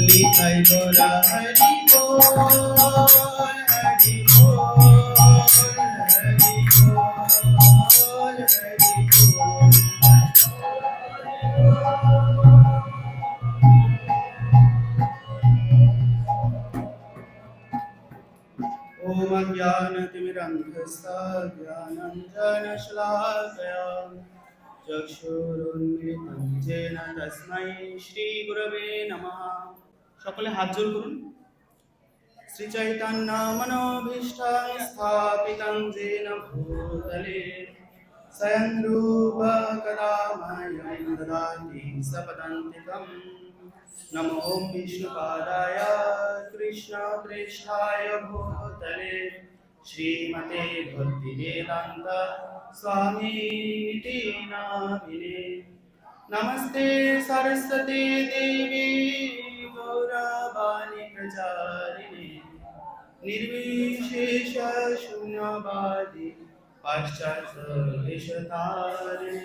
নিতাই গৌরা হরি বল, হরি বল, হরি বল, হরি বল। ओम अज्ञानतिमिरन्धस्य ज्ञानाञ्जनशलाकया चक्षुरुन्मिलितं येन तस्मै श्रीगुरवे नमः। সকলে হাত জোড় করুন। শ্রী চৈতন্য মনোভীষ্টং স্থাপিतं येन भूतले स्वयं रूप कदा मह्यं ददाति सपदान्तिकम्। नमो विष्णुपादाय कृष्णप्रेष्ठाय भूतले श्रीमते भक्तिवेदान्त स्वामीति नामिने। नमस्ते सरस्वती देवी गौरवाणी प्रचारिणे निर्विशेष शून्यवादी पाश्चात्यदेशतारिणे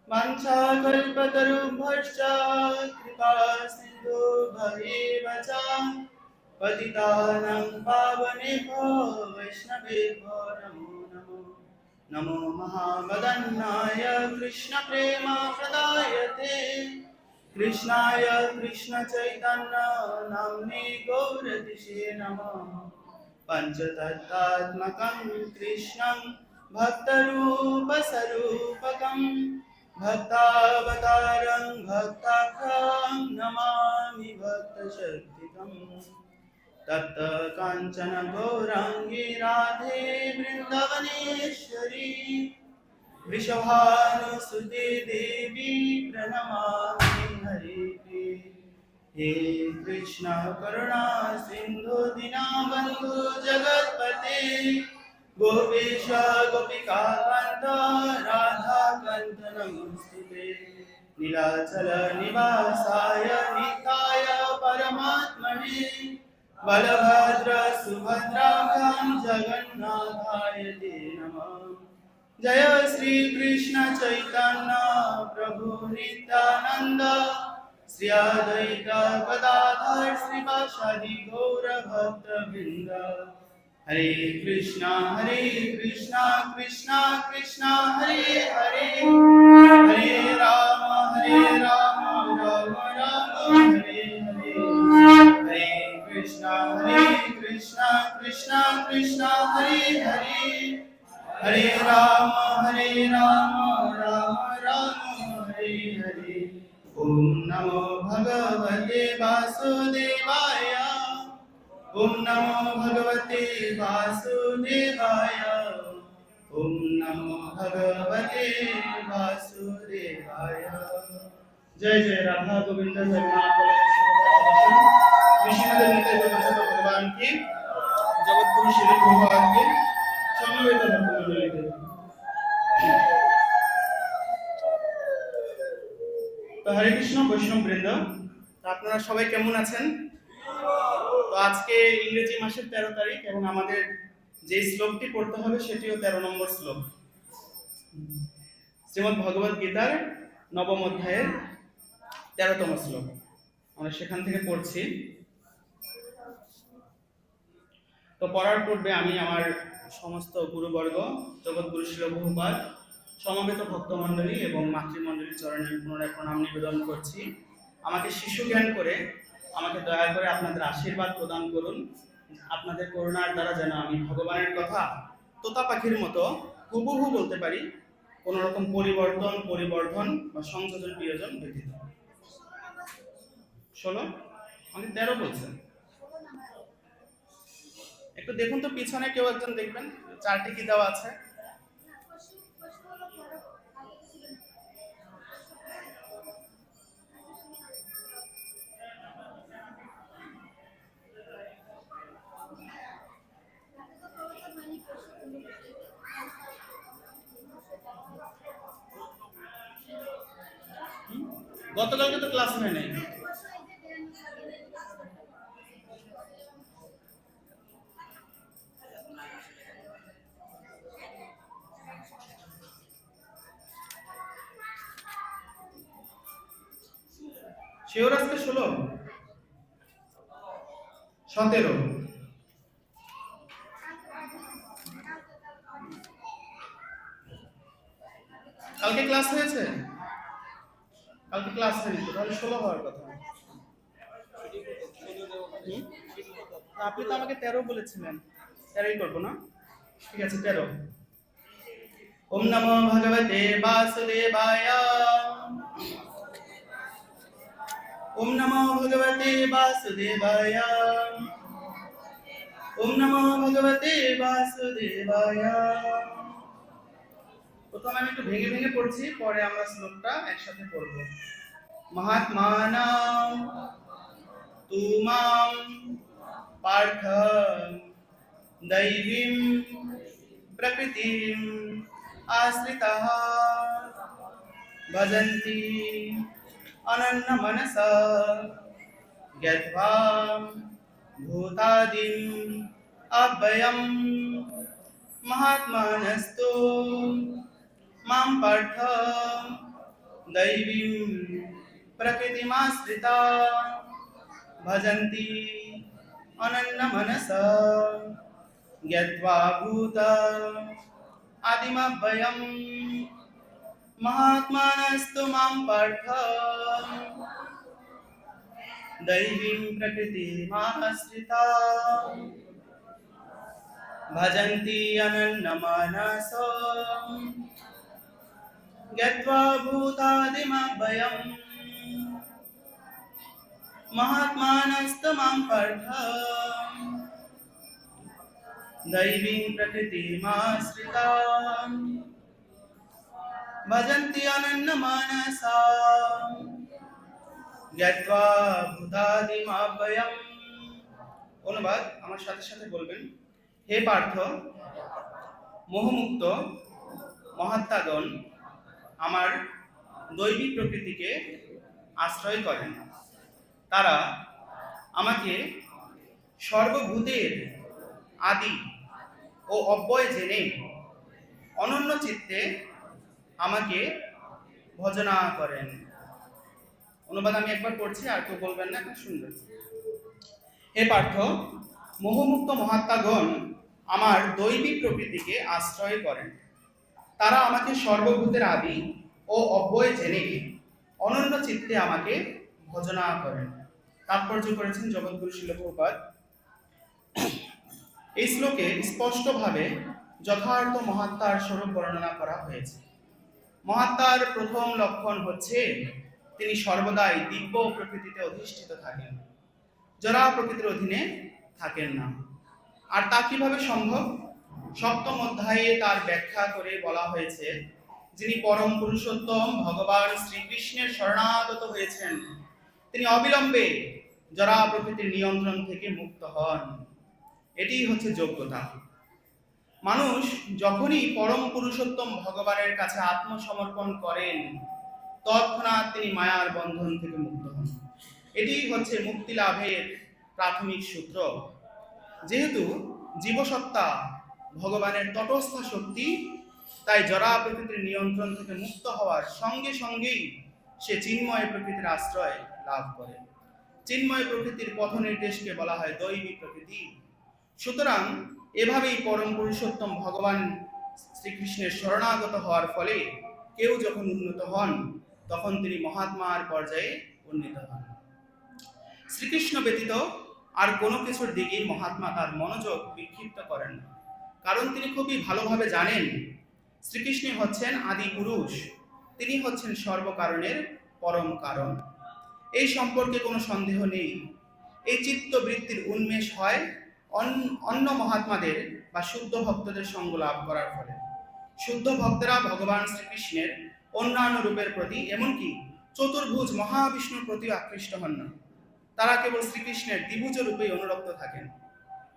वाञ्छाकल्पतरुभ्यश्च कृपा सिन्धुभ्येव च पतितानां पावनेभ्यो वैष्णवेभ्यो नमो नमो। नमो महावदन्नाय कृष्णप्रेमप्रदायते कृष्णाय कृष्णचैतन्य नाम्ने गौरतिषे नमः। पञ्चतत्त्वात्मकं कृष्णं भक्तरूपस्वरूपकं भक्तावतारं भक्ताख्यं नमामि भक्तशक्तिकम्। तप्त काञ्चन गौराङ्गी राधे वृन्दावनेश्वरी वृषभानुसुते देवी प्रणमामि हरिप्रिये। हे कृष्ण करुणा सिन्धु दीनबन्धु जगत्पते गोपेश गोपिकान्त राधाकान्त नमोऽस्तुते। नीलाचल निवासाय निताय परमात्मने बलभद्र सुभद्राभ्यां जगन्नाथाय ते नमः। जय श्री कृष्ण चैतन्य प्रभु नित्यानंद श्री अद्वैत गदाधर श्रीवासादि गौर भक्तवृंद। हरे कृष्णा कृष्णा कृष्णा हरे हरे हरे राम राम राम हरे हरे। हरे कृष्णा कृष्णा कृष्णा हरे हरे हरे राम राम राम हरे हरे। ओम नमो भगवते वासुदेवाय ओम नमो भगवते वासुदेवाय ओम नमो भगवते वासुदेवाय। जय जय राधा गोविंद जगन्नाथ भगवान की जगत गुरु श्री भगवान की समवेत भक्तमंडली के। তো হরে কৃষ্ণ বৈষ্ণব বৃন্দ, আপনারা সবাই কেমন আছেন? তো আজকে ইংরেজি মাসের 13 তারিখ এবং আমাদের যে শ্লোকটি পড়তে হবে সেটিও 13 নম্বর শ্লোক। শ্রীমদ্ ভগবদ গীতার 9ম অধ্যায়ের 13তম শ্লোক। আমরা সেখান থেকে পড়ছি। তো পড়ার পূর্বে আমি আমার সমস্ত গুরুবর্গ, জগৎগুরু শ্রী প্রভুপাদ, সমবেত ভক্তমণ্ডলী এবং মাতৃমণ্ডলীর চরণে পুনরায় প্রণাম নিবেদন করছি। আমাকে শিশু জ্ঞান করে আমাকে দয়া করে আপনাদের আশীর্বাদ প্রদান করুন। আপনাদের করুণার দ্বারা যেন আমি ভগবানের কথা তোতা পাখির মতো হুবহু বলতে পারি, কোনো রকম পরিবর্ধন বা সংযোজন বিয়োজন ব্যতীত। 16 আমি 13 বলছেন। একটু দেখুন তো পিছনে কেউ একজন দেখবেন চারটি কি দেওয়া আছে। গতকালকে তো ক্লাস হয় নাই। শিওর আজকে 16, 17? কালকে ক্লাস হয়েছে? কালকে ক্লাস হয়নি তো, তাহলে 16 হওয়ার কথা। আপনি তো আমাকে 13 বলেছিলেন, 13ই করবো না? ঠিক আছে, 13। ওম নমো ভগবতে বাসুদেবায়। ওম নমো ভগবতে বাসুদেবায়। ওম নমো ভগবতে বাসুদেবায়। প্রথমে আমি একটু ভেঙে ভেঙে পড়ছি, পরে আমরা শ্লোকটা একসাথে পড়ব। মহাত্মানাং তুমাং পার্থ দৈবীম প্রকৃতিম আশ্রিতাঃ ভজন্তি অনন্যমনসা জ্ঞাত্বা ভূতাদিম অব্যয়ম মহাত্মানস্তু মাম পার্থ দৈবীম প্রকৃতিমাশ্রিতা ভজন্তি অনন্যমনসা জ্ঞাত্বা ভূত আদিমব্যয়ম মহাত্মানস্তু মাম পার্থ দৈবীম প্রকৃতিমাশ্রিতা ভজন্তি অনন্যমনসা জ্ঞাত্বা ভূতাদিমব্যয়ম মহাত্মানস্তু মাম পার্থ দৈবীং প্রকৃতিমাশ্রিতা ভজন্তি অনন্যমনসা জ্ঞাত্বা ভূতাদিমব্যয়ম। অনুবাদ আমার সাথে সাথে বলবেন। হে পার্থ, মোহমুক্ত মহাত্মাগণ আমার দৈবিক প্রকৃতিকে আশ্রয় করেন। তারা আমাকে সর্বভূতের আদি ও অব্যয় জেনে অনন্য চিত্তে আমাকে ভজনা করেন। অনুবাদ আমি একবার পড়ছি, আর কেউ বলবেন না, শুনবেন। হে পার্থ, মোহমুক্ত মহাত্মাগণ আমার দৈবিক প্রকৃতিকে আশ্রয় করেন। তারা আমাকে সর্বভূতের আদি ও অব্যয় জেনে অনন্য চিত্তে আমাকে ভজনা করেন। তাৎপর্য করেছেন জগৎগুরু শিল প্রভুপাদ। এই শ্লোকে স্পষ্টভাবে যথার্থ মহাত্মার স্বরূপ বর্ণনা করা হয়েছে। মহাত্মার প্রথম লক্ষণ হচ্ছে তিনি সর্বদাই দিব্য প্রকৃতিতে অধিষ্ঠিত থাকেন, জড়া প্রকৃতির অধীনে থাকেন না। আর তা কিভাবে সম্ভব? সপ্তম অধ্যায়ে তার ব্যাখ্যা করে বলা হয়েছে, যিনি পরম পুরুষোত্তম ভগবান শ্রীকৃষ্ণের শরণাগত হয়েছেন, তিনি অবিলম্বে জড়া প্রকৃতির নিয়ন্ত্রণ থেকে মুক্ত হন। এটি হচ্ছে যোগ্যতা। মানুষ যখনই পরম পুরুষোত্তম ভগবানের কাছে আত্মসমর্পণ করেন, তৎক্ষণাৎ তিনি মায়ার বন্ধন থেকে মুক্ত হন। এটি হচ্ছে মুক্তি লাভের প্রাথমিক সূত্র। যেহেতু জীবসত্তা ভগবানের তটস্থ শক্তি, তাই জড়া প্রকৃতির নিয়ন্ত্রণ থেকে মুক্ত হওয়ার সঙ্গে সঙ্গেই সে চিন্ময় প্রকৃতির আশ্রয় লাভ করে। চিন্ময় প্রকৃতির পথ নির্দেশকে বলা হয় দৈবিক প্রকৃতি। সুতরাং এভাবেই পরম পুরুষোত্তম ভগবান শ্রীকৃষ্ণের শরণাগত হওয়ার ফলে কেউ যখন উন্নত হন, তখন তিনি মহাত্মার পর্যায়ে উন্নীত হন। শ্রীকৃষ্ণ ব্যতীত আর কোনো কিছুর দিকেই মহাত্মা তার মনোযোগ বিক্ষিপ্ত করেন না, কারণ তিনি খুবই ভালোভাবে জানেন শ্রীকৃষ্ণ হচ্ছেন আদি পুরুষ, তিনি হচ্ছেন সর্বকারণের পরম কারণ। এই সম্পর্কে কোনো সন্দেহ নেই। এই চিত্তবৃত্তির উন্মেষ হয় অন্য মহাত্মাদের বা শুদ্ধ ভক্তদের সঙ্গ লাভ করার ফলে। শুদ্ধ ভক্তরা ভগবান শ্রীকৃষ্ণের অন্যান্য রূপের প্রতি, এমনকি চতুর্ভুজ মহাবিষ্ণুর প্রতিও আকৃষ্ট হন না। তারা কেবল শ্রীকৃষ্ণের দ্বিভুজ রূপেই অনুরক্ত থাকেন।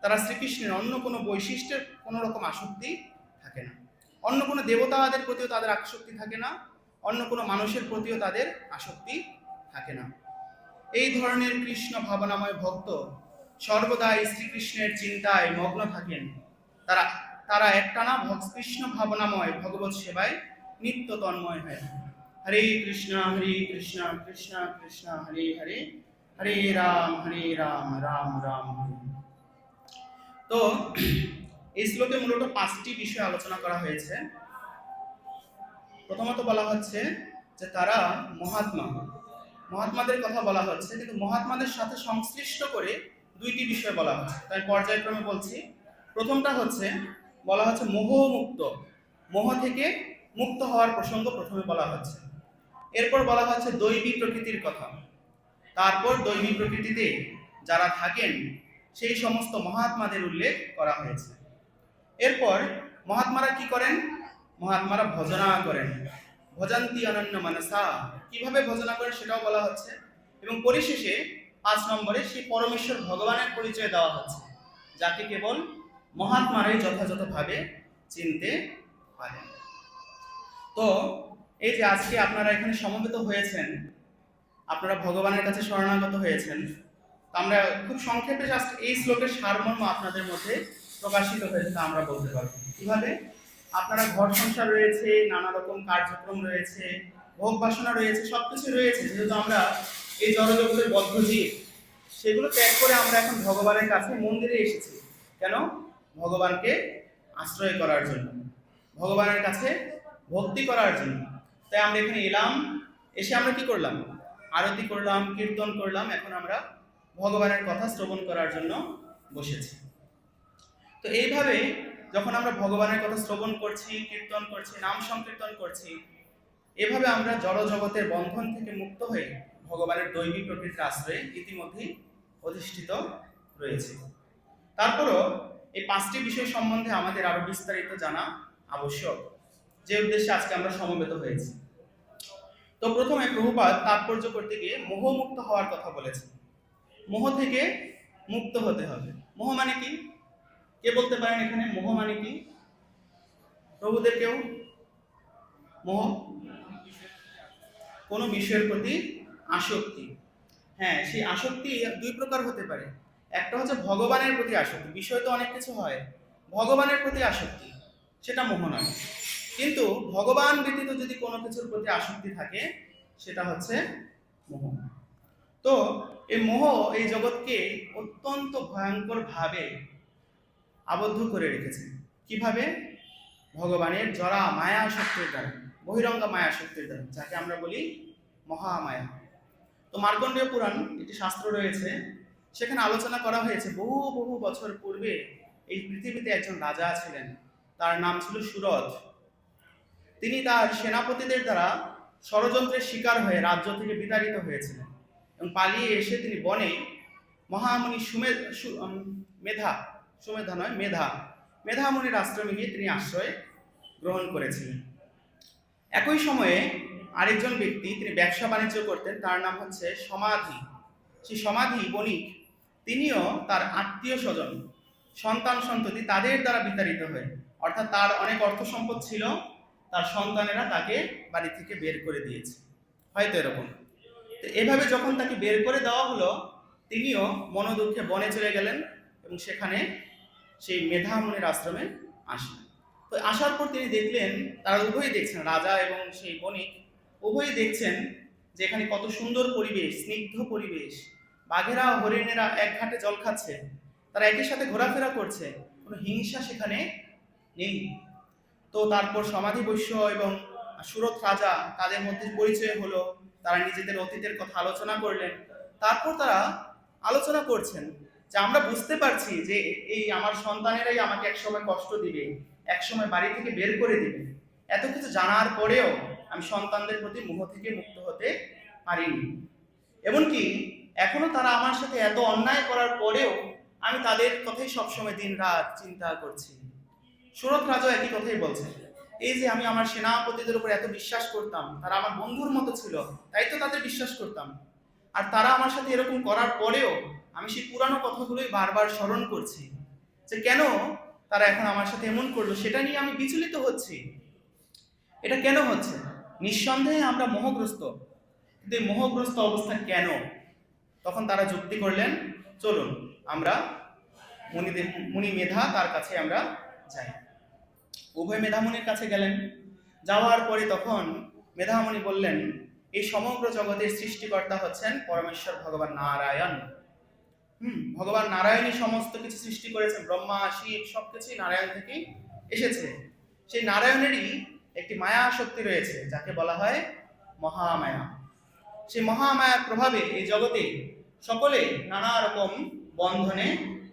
তারা শ্রীকৃষ্ণের অন্য কোনো বৈশিষ্ট্যের কোনো রকম আসক্তি থাকে না। অন্য কোনো দেবতাদের প্রতিও তাদের আসক্তি থাকে না, অন্য কোনো মানুষের প্রতিও তাদের আসক্তি থাকে না। এই ধরনের কৃষ্ণ ভাবনাময় ভক্ত সর্বদাই শ্রীকৃষ্ণের চিন্তায় মগ্ন থাকেন। তারা একটানা কৃষ্ণ ভাবনাময় ভগবত সেবায় নিত্য তন্ময় হয়ে থাকেন। হরে কৃষ্ণ কৃষ্ণ কৃষ্ণ হরে হরে, হরে রাম রাম রাম হরে। তো এই শ্লোকে মূলত 5টি বিষয় আলোচনা করা হয়েছে। প্রথমত বলা হচ্ছে যে তারা মহাত্মাদের কথা বলা হচ্ছে, কিন্তু মহাত্মাদের সাথে সংশ্লিষ্ট করে 2টি বিষয় বলা হচ্ছে, তাই পর্যায়ক্রমে বলছি। প্রথমটা হচ্ছে বলা হচ্ছে মোহমুক্ত, মোহ থেকে মুক্ত হওয়ার প্রসঙ্গ প্রথমে বলা হচ্ছে। এরপর বলা হচ্ছে দৈবী প্রকৃতির কথা, তারপর দৈবী প্রকৃতিতে যারা থাকেন সেই সমস্ত মহাত্মাদের উল্লেখ করা হয়েছে। এরপর মহাত্মারা কি করেন? মহাত্মারা ভজনা করেন, ভজন্তি অনন্য মনসা, কিভাবে ভজনা করেন সেটাও বলা হচ্ছে। এবং পরিশেষে 5 নম্বরে সেই পরমেশ্বর ভগবানের পরিচয় দেওয়া হচ্ছে, যাকে কেবল মহাত্মারাই যথাযথভাবে চিনতে পারেন। তো এই যে আজকে আপনারা এখানে সমবেত হয়েছেন, আপনারা ভগবানের কাছে শরণাগত হয়েছেন, আমরা খুব সংক্ষেপে জাস্ট এই শ্লোকের সারমর্ম আপনাদের মধ্যে প্রকাশিত হয়েছে তা আমরা বলতে পারবো। কিভাবে? আপনারা ঘর সংসার রয়েছে, নানা রকম কার্যক্রম রয়েছে, ভোগ বাসনা রয়েছে, সবকিছু রয়েছে, যেহেতু আমরা এই জড়জগতের বদ্ধ জীব, সেগুলো ত্যাগ করে আমরা এখন ভগবানের কাছে মন্দিরে এসেছি। কেন? ভগবানকে আশ্রয় করার জন্য, ভগবানের কাছে ভক্তি করার জন্য। তাই আমরা এখানে এলাম, এসে আমরা কি করলাম? আরতি করলাম, কীর্তন করলাম, এখন আমরা ভগবানের কথা শ্রবণ করার জন্য বসেছি। তো এইভাবে যখন আমরা ভগবানের কথা শ্রবণ করছি, কীর্তন করছি, নাম সংকীর্তন করছি, এভাবে আমরা জড় জগতের বন্ধন থেকে মুক্ত হয়ে ভগবানের দৈবী প্রকৃতির আশ্রয়ে ইতিমধ্যেই অধিষ্ঠিত রয়েছে। তারপরও এই 5টি বিষয় সম্বন্ধে আমাদের আরো বিস্তারিত জানা আবশ্যক, যে উদ্দেশ্যে আজকে আমরা সমবেত হয়েছি। তো প্রথমে প্রভুপাদ তাৎপর্য করতে গিয়ে মোহমুক্ত হওয়ার কথা বলেছেন। মোহ থেকে মুক্ত হতে হবে। মোহ মানে কি? কে বলতে পারেন এখানে মোহ মানে কি? প্রভুদের কেউ? মোহ কোনো বিষয়ের প্রতি আসক্তি। হ্যাঁ, সেই আসক্তি 2 প্রকার হতে পারে। একটা হচ্ছে ভগবানের প্রতি আসক্তি, বিষয় তো অনেক কিছু হয়, ভগবানের প্রতি আসক্তি, সেটা মোহ নয়। কিন্তু ভগবান ব্যতীত যদি কোনো কিছুর প্রতি আসক্তি থাকে, সেটা হচ্ছে মোহ। তো এই মোহ এই জগৎকে অত্যন্ত ভয়ঙ্কর ভাবে আবদ্ধ করে রেখেছে। কিভাবে? ভগবানের জরা মায়া শক্তির দ্বারা, বহিরঙ্গা মায়া শক্তির দ্বারা, যাকে আমরা বলি মহামায়া। তো মার্কণ্ডেয় পুরাণ একটি শাস্ত্র রয়েছে, সেখানে আলোচনা করা হয়েছে বহু বহু বছর পূর্বে এই পৃথিবীতে একজন রাজা ছিলেন, তার নাম ছিল সুরথ। তিনি তার সেনাপতিদের দ্বারা ষড়যন্ত্রের শিকার হয়ে রাজ্য থেকে বিতাড়িত হয়েছিলেন এবং পালিয়ে এসে তিনি বনে মহামুনি মেধামুনির আশ্রমে গিয়ে তিনি আশ্রয় গ্রহণ করেছিলেন। একই সময়ে আরেকজন ব্যক্তি, তিনি ব্যবসা বাণিজ্য করতেন, তার নাম হচ্ছে সমাধি। সেই সমাধি বণিক, তিনিও তার আত্মীয় স্বজন, সন্তান সন্ততি তাদের দ্বারা বিতাড়িত হয়ে, অর্থাৎ তার অনেক অর্থ সম্পদ ছিল, তার সন্তানেরা তাকে বাড়ি থেকে বের করে দিয়েছে, হয়তো এরকম। তো এভাবে যখন তাকে বের করে দেওয়া হলো, তিনিও মনোদুঃখে বনে চলে গেলেন এবং সেখানে সেই মেধামুনির আশ্রমে আসলেন। তো আসার পর তিনি দেখলেন, তারা উভয়ই দেখছেন, রাজা এবং সেই বণিক উভয়ই দেখছেন যে এখানে কত সুন্দর পরিবেশ, স্নিগ্ধ পরিবেশ, বাঘেরা হরিণেরা এক ঘাটে জল খাচ্ছে, তারা একই সাথে ঘোরাফেরা করছে, কোনো হিংসা সেখানে নেই। তো তারপর সমাধি বৈশ্য এবং সুরথ রাজা, তাদের মধ্যে পরিচয় হলো, তারা নিজেদের অতীতের কথা আলোচনা করলেন। তারপর তারা আলোচনা করছেন যে আমরা বুঝতে পারছি যে এই আমার সন্তানেরাই আমাকে একসময় কষ্ট দিবে, একসময় বাড়ি থেকে বের করে দিবে। এত কিছু জানার পরেও আমি সন্তানদের প্রতি মোহ থেকে মুক্ত হতে পারিনি। এমনকি এখনো তারা আমার সাথে এত অন্যায় করার পরেও আমি তাদের কথাই সবসময় দিন রাত চিন্তা করছি। সুরথ রাজা একই কথাই বলছেন, এই যে আমি আমার সেনাপতিদের উপর এত বিশ্বাস করতাম, তারা আমার বন্ধুর মতো ছিল, তাই তো তাদের বিশ্বাস করতাম, আর তারা আমার সাথে এরকম করার পরেও আমি সেই পুরানো কথাগুলোই বারবার স্মরণ করছি যে কেন তারা এখন আমার সাথে এমন করলো, সেটা নিয়ে আমি বিচলিত হচ্ছি। এটা কেন হচ্ছে? নিঃসন্দেহে আমরা মোহগ্রস্ত, কিন্তু এই মোহগ্রস্ত অবস্থা কেন? তখন তারা যুক্তি করলেন, চলুন আমরা মুনি মেধা, তার কাছে আমরা যাই। উভয় মেধামুনির কাছে গেলেন। যাওয়ার পরে তখন মেধামণি বললেন, এই সমগ্র জগতের সৃষ্টিকর্তা হচ্ছেন পরমেশ্বর ভগবান নারায়ণ। ভগবান নারায়ণই সমস্ত কিছু সৃষ্টি করেছেন, ব্রহ্মা শিব সবকিছুই নারায়ণ থেকেই এসেছে। সেই নারায়ণেরই একটি মায়া শক্তি রয়েছে যাকে বলা হয় মহামায়া। সেই মহামায়ার প্রভাবে এই জগতে সকলে নানা রকম বন্ধনে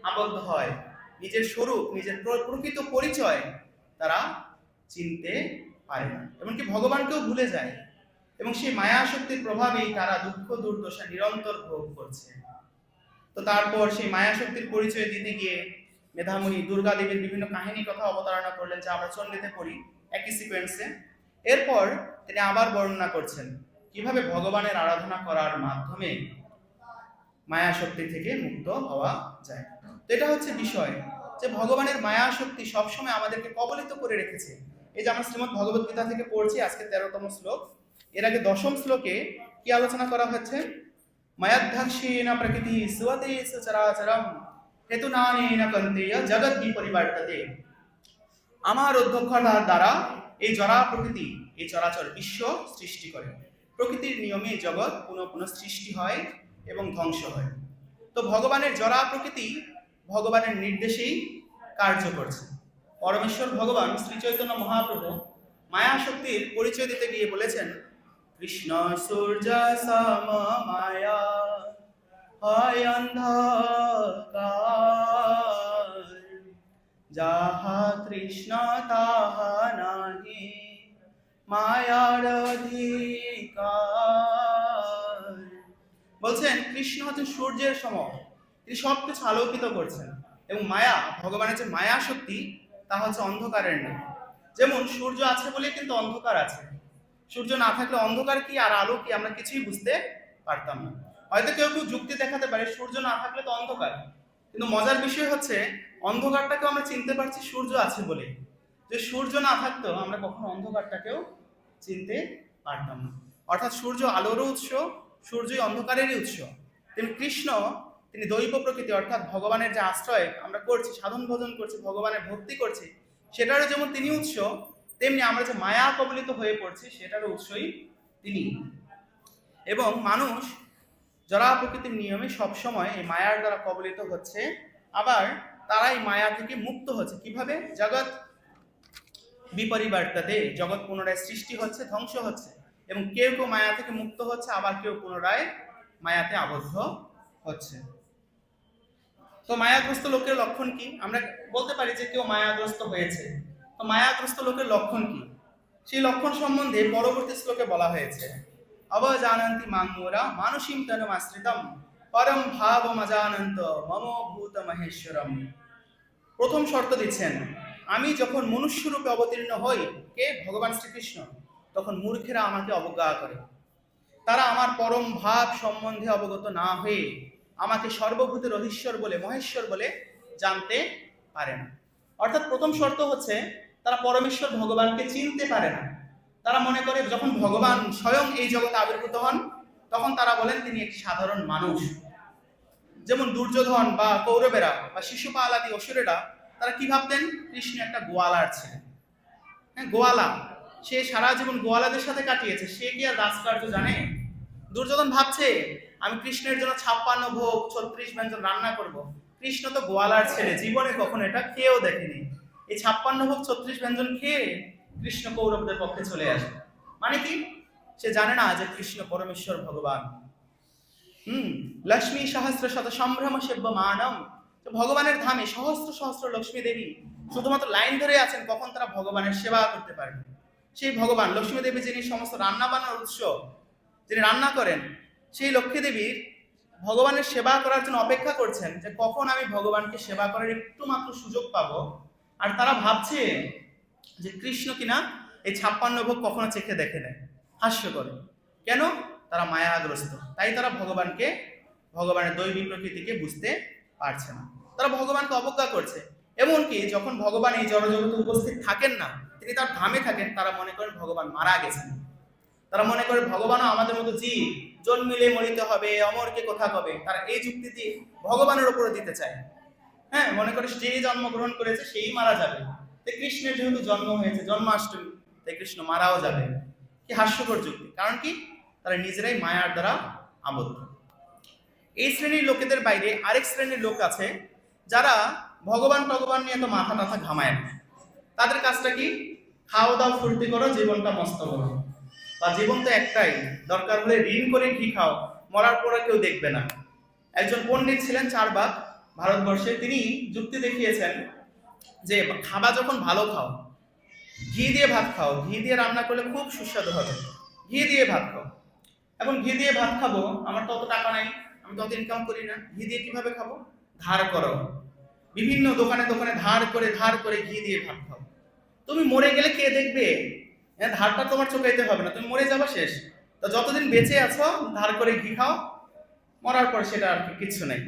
আবদ্ধ হয়, নিজের স্বরূপ নিজের প্রকৃত পরিচয় তারা চিনতে পারে না, এমনকি ভগবানকেও ভুলে যায়। এবং সেই মায়া শক্তির প্রভাবেই তারা দুঃখ দুর্দশা নিরন্তর ভোগ করছে। তো তারপর সেই মায়া শক্তির পরিচয় দিতে গিয়ে মেধামণি দুর্গা দেবীর বিভিন্ন কাহিনী কথা অবতারণা করলেন, যা আমরা চণ্ডীতে পড়ি একই সিকোয়েন্সে। এরপর তিনি আবার বর্ণনা করছেন কিভাবে ভগবানের আরাধনা করার মাধ্যমে মায়া শক্তি থেকে মুক্ত হওয়া যায়। তো এটা হচ্ছে বিষয় যে ভগবানের মায়া শক্তি সবসময় আমাদেরকে কবলিত করে রেখেছে। এই যে আমরা শ্রীমদ্ ভগবত গীতা থেকে পড়ছি, আজকে 13তম শ্লোক। এর আগে 10ম শ্লোকে কি আলোচনা করা হচ্ছে? ময়াধ্যাক্ষেণ প্রকৃতি সুয়তে সচরাচরম হেতুনানেন কন্তেয় জগৎ বিপরিবর্ততে। আমার অধ্যক্ষতার দ্বারা এই জড়া প্রকৃতি, এই চরাচর বিশ্ব সৃষ্টি করে। প্রকৃতির নিয়মে জগৎ পুনঃ পুনঃ সৃষ্টি হয় এবং ধ্বংস হয়। তো ভগবানের জড়া প্রকৃতি ভগবানের নির্দেশেই কার্য করছে। পরমেশ্বর ভগবান শ্রী চৈতন্য মহাপ্রভু মায়া শক্তির পরিচয় দিতে গিয়ে বলেছেন, কৃষ্ণ সূর্য সম মায়া হয় অন্ধকার, যাহা কৃষ্ণ তাহা নাহি মায়ার অধিকার। বলছেন কৃষ্ণ হচ্ছেন সূর্যের সম, তিনি সবকিছু আলোকিত করছেন। এবং মায়া, ভগবানের যে মায়া শক্তি, তা হচ্ছে অন্ধকারের নাম। যেমন সূর্য আছে বলে কিন্তু অন্ধকার আছে, সূর্য না থাকলে অন্ধকার কি আর আলো কি আমরা কিছুই বুঝতে পারতাম না। হয়তো কেউ কেউ যুক্তি দেখাতে পারে সূর্য না থাকলে তো অন্ধকার, কিন্তু মজার বিষয় হচ্ছে অন্ধকারটাকেও আমরা চিনতে পারছি সূর্য আছে বলে। যে সূর্য না থাকতো আমরা কখনো অন্ধকারটাকেও চিনতে পারতাম না। অর্থাৎ সূর্য আলোরও উৎস, সূর্যই অন্ধকারেরই উৎস। তেমনি কৃষ্ণ তিনি দৈব প্রকৃতি, অর্থাৎ ভগবানের যে আশ্রয় আমরা করছি, সাধন ভজন করছি, ভগবানের ভক্তি করছি, সেটারও যেমন তিনি উৎস, তেমনি আমরা যে মায়া কবলিত হয়ে পড়ছি সেটারও উৎসই তিনি। এবং মানুষ জড়া প্রকৃতির নিয়মে সবসময় এই মায়ার দ্বারা কবলিত হচ্ছে, আবার তারা এই মায়া থেকে মুক্ত হচ্ছে। কিভাবে? জগৎ বিপরিবর্ততে, জগৎ পুনরায় সৃষ্টি হচ্ছে, ধ্বংস হচ্ছে। এবং কেউ কেউ মায়া থেকে মুক্ত হচ্ছে, আবার কেউ পুনরায় মায়াতে আবদ্ধ হচ্ছে। তো মায়াগ্রস্ত লোকের লক্ষণ কি? আমরা বলতে পারি যে কেউ মায়াগ্রস্ত হয়েছে। তো মায়াগ্রস্ত লোকের লক্ষণ কি? সেই লক্ষণ সম্বন্ধে পরবর্তী শ্লোকে বলা হয়েছে, অবজানন্তি মাংমূঢ়া মানসীম তনুমাশ্রিতম পরম ভাবমজানন্ত মম ভূত মহেশ্বরম। প্রথম শর্ত দিচ্ছেন, আমি যখন মনুষ্যরূপে অবতীর্ণ হই, কে? ভগবান শ্রীকৃষ্ণ, তখন মূর্খেরা আমাকে অবজ্ঞা করে। তারা আমার পরম ভাব সম্বন্ধে অবগত না হয়ে আমাকে সর্বভূতের অধীশ্বর বলে, মহেশ্বর বলে জানতে পারে না। অর্থাৎ প্রথম শর্ত হচ্ছে তারা পরমেশ্বর ভগবানকে চিনতে পারে না। তারা মনে করে যখন ভগবান স্বয়ং এই জগতে আবির্ভূত হন, তখন তারা বলেন তিনি একটি সাধারণ মানুষ। যেমন দুর্যোধন বা কৌরবেরা বা শিশুপাল আদি অসুরেরা, তারা কি ভাবতেন? কৃষ্ণ একটা গোয়ালার ছেলে। হ্যাঁ, গোয়ালা, সে সারা জীবন গোয়ালাদের সাথে কাটিয়েছে, সে কি আর রাজকার্য জানে? দুর্যোধন ভাবছে আমি কৃষ্ণের জন্য 56 ভোগ 36 ব্যঞ্জন রান্না করব। কৃষ্ণ তো গোয়ালার ছেলে, জীবনে কখনো এটা খেয়েও দেখেনি। এই 56 ভোগ 36 ব্যঞ্জন খেয়ে কৃষ্ণ কৌরবদের পক্ষে চলে আসে। মানে কি? সে জানে না যে কৃষ্ণ পরমেশ্বর ভগবান। লক্ষ্মী সহস্র শত সম্ভ্রম সেব্য মানম। ভগবানের ধামে সহস্র সহস্র লক্ষ্মী দেবী শুধুমাত্র লাইন ধরে আছেন কখন তারা ভগবানের সেবা করতে পারবে। সেই ভগবান লক্ষ্মী দেবী, যিনি সমস্ত রান্না বান্নার উৎস, যিনি রান্না করেন, সেই লক্ষ্মী দেবীর ভগবানের সেবা করার জন্য অপেক্ষা করছেন যে কখন আমি ভগবানকে সেবা করার একটু মাত্র সুযোগ পাবো। আর তারা ভাবছে যে কৃষ্ণ কিনা এই 56 ভোগ কখনো চেখে দেখে নেয়। হাস্যকর। কেন? তারা মায়াগ্রস্ত, তাই তারা ভগবানকে, ভগবানের দৈবী প্রকৃতিকে বুঝতে পারছে না। তারা ভগবানকে অবজ্ঞা করছে। এমনকি যখন ভগবান এই জড়জগতে উপস্থিত থাকেন না, তিনি তার ধামে থাকেন, তারা মনে করেন ভগবান মারা গেছেন। তারা মনে করে ভগবানও আমাদের মতো জীব, জন্মিলে মরিতে হবে, অমরকে কথা কবে। তারা এই যুক্তি দিয়ে ভগবানের উপরে দিতে চায়। হ্যাঁ, মনে করে যে জন্মগ্রহণ করেছে সেই মারা যাবে। তাই কৃষ্ণের যেহেতু জন্ম হয়েছে জন্মাষ্টমী, তাই কৃষ্ণ মারাও যাবে। কি হাস্যকর যুক্তি! কারণ কি? তারা নিজেরাই মায়ার দ্বারা আবদ্ধ। এই শ্রেণীর লোকেদের বাইরে আরেক শ্রেণীর লোক আছে যারা ভগবান টগবান নিয়ে তো মাথা টাথা ঘামায় না। তাদের কাজটা কি? খাও দাও ফুর্তি করো, জীবনটা মস্ত করো, বা জীবন তো একটাই, দরকার হলে ঋণ করে ঘি খাও, মরার পরে কেউ দেখবে না। একজন পণ্ডিত ছিলেন চারবাক ভারতবর্ষে, তিনি যুক্তি দেখিয়েছেন যে খাবা যখন ভালো খাও, ঘি দিয়ে ভাত খাও, ঘি দিয়ে রান্না করলে খুব সুস্বাদু হবে, ঘি দিয়ে ভাত খাও। এখন ঘি দিয়ে ভাত খাবো, আমার তো অত টাকা নাই, আমি তো অত ইনকাম করি না, ঘি দিয়ে কিভাবে খাবো? ধার করো, বিভিন্ন দোকানে দোকানে ধার করে ঘি দিয়ে ভাত খাও। তুমি মরে গেলে কে দেখবে? ধারটা তোমার চোখাইতে হবে না, তুমি মরে যাবা, শেষ। তো যতদিন বেঁচে আছো ধার করে ঘি খাও, মরার পর সেটা আর কিছু নেই।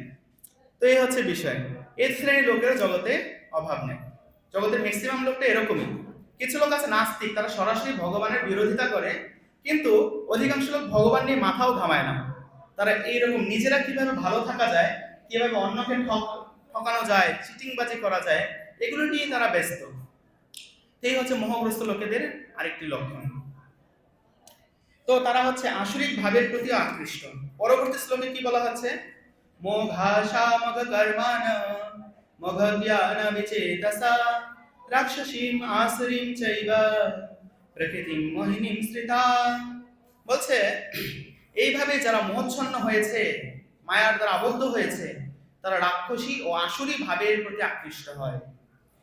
তো এই হচ্ছে বিষয়। এই শ্রেণীর লোকের জগতে অভাব নেই। জগতের ম্যাক্সিমাম লোকটা এরকমই। কিছু লোক আছে নাস্তিক, তারা সরাসরি ভগবানের বিরোধিতা করে, কিন্তু অধিকাংশ লোক ভগবান নিয়ে মাথাও ঘামায় না। তারা এইরকম নিজেরা কিভাবে ভালো থাকা যায়, কিভাবে অন্যকে ঠকানো যায়, চিটিংবাজি করা যায়, এগুলো নিয়ে তারা ব্যস্ত। এই হচ্ছে মোহগ্রস্ত লোকেদের আরেকটি লক্ষণ। তো তারা হচ্ছে আসরিক ভাবের প্রতি আকৃষ্ট। পরবর্তী শ্লোকে কি বলা হচ্ছে? মোঘাশা মঘ কর্মাণ মঘ জ্ঞান বিচেতসা রাক্ষসীম আসরিম চৈব প্রকৃতিম মোহিনীম শ্রিতা। বলছে এইভাবে যারা মোহচ্ছন্ন হয়েছে, মায়ার দ্বারা আবদ্ধ হয়েছে, তারা রাক্ষসী ও আসুরি ভাবের প্রতি আকৃষ্ট হয়।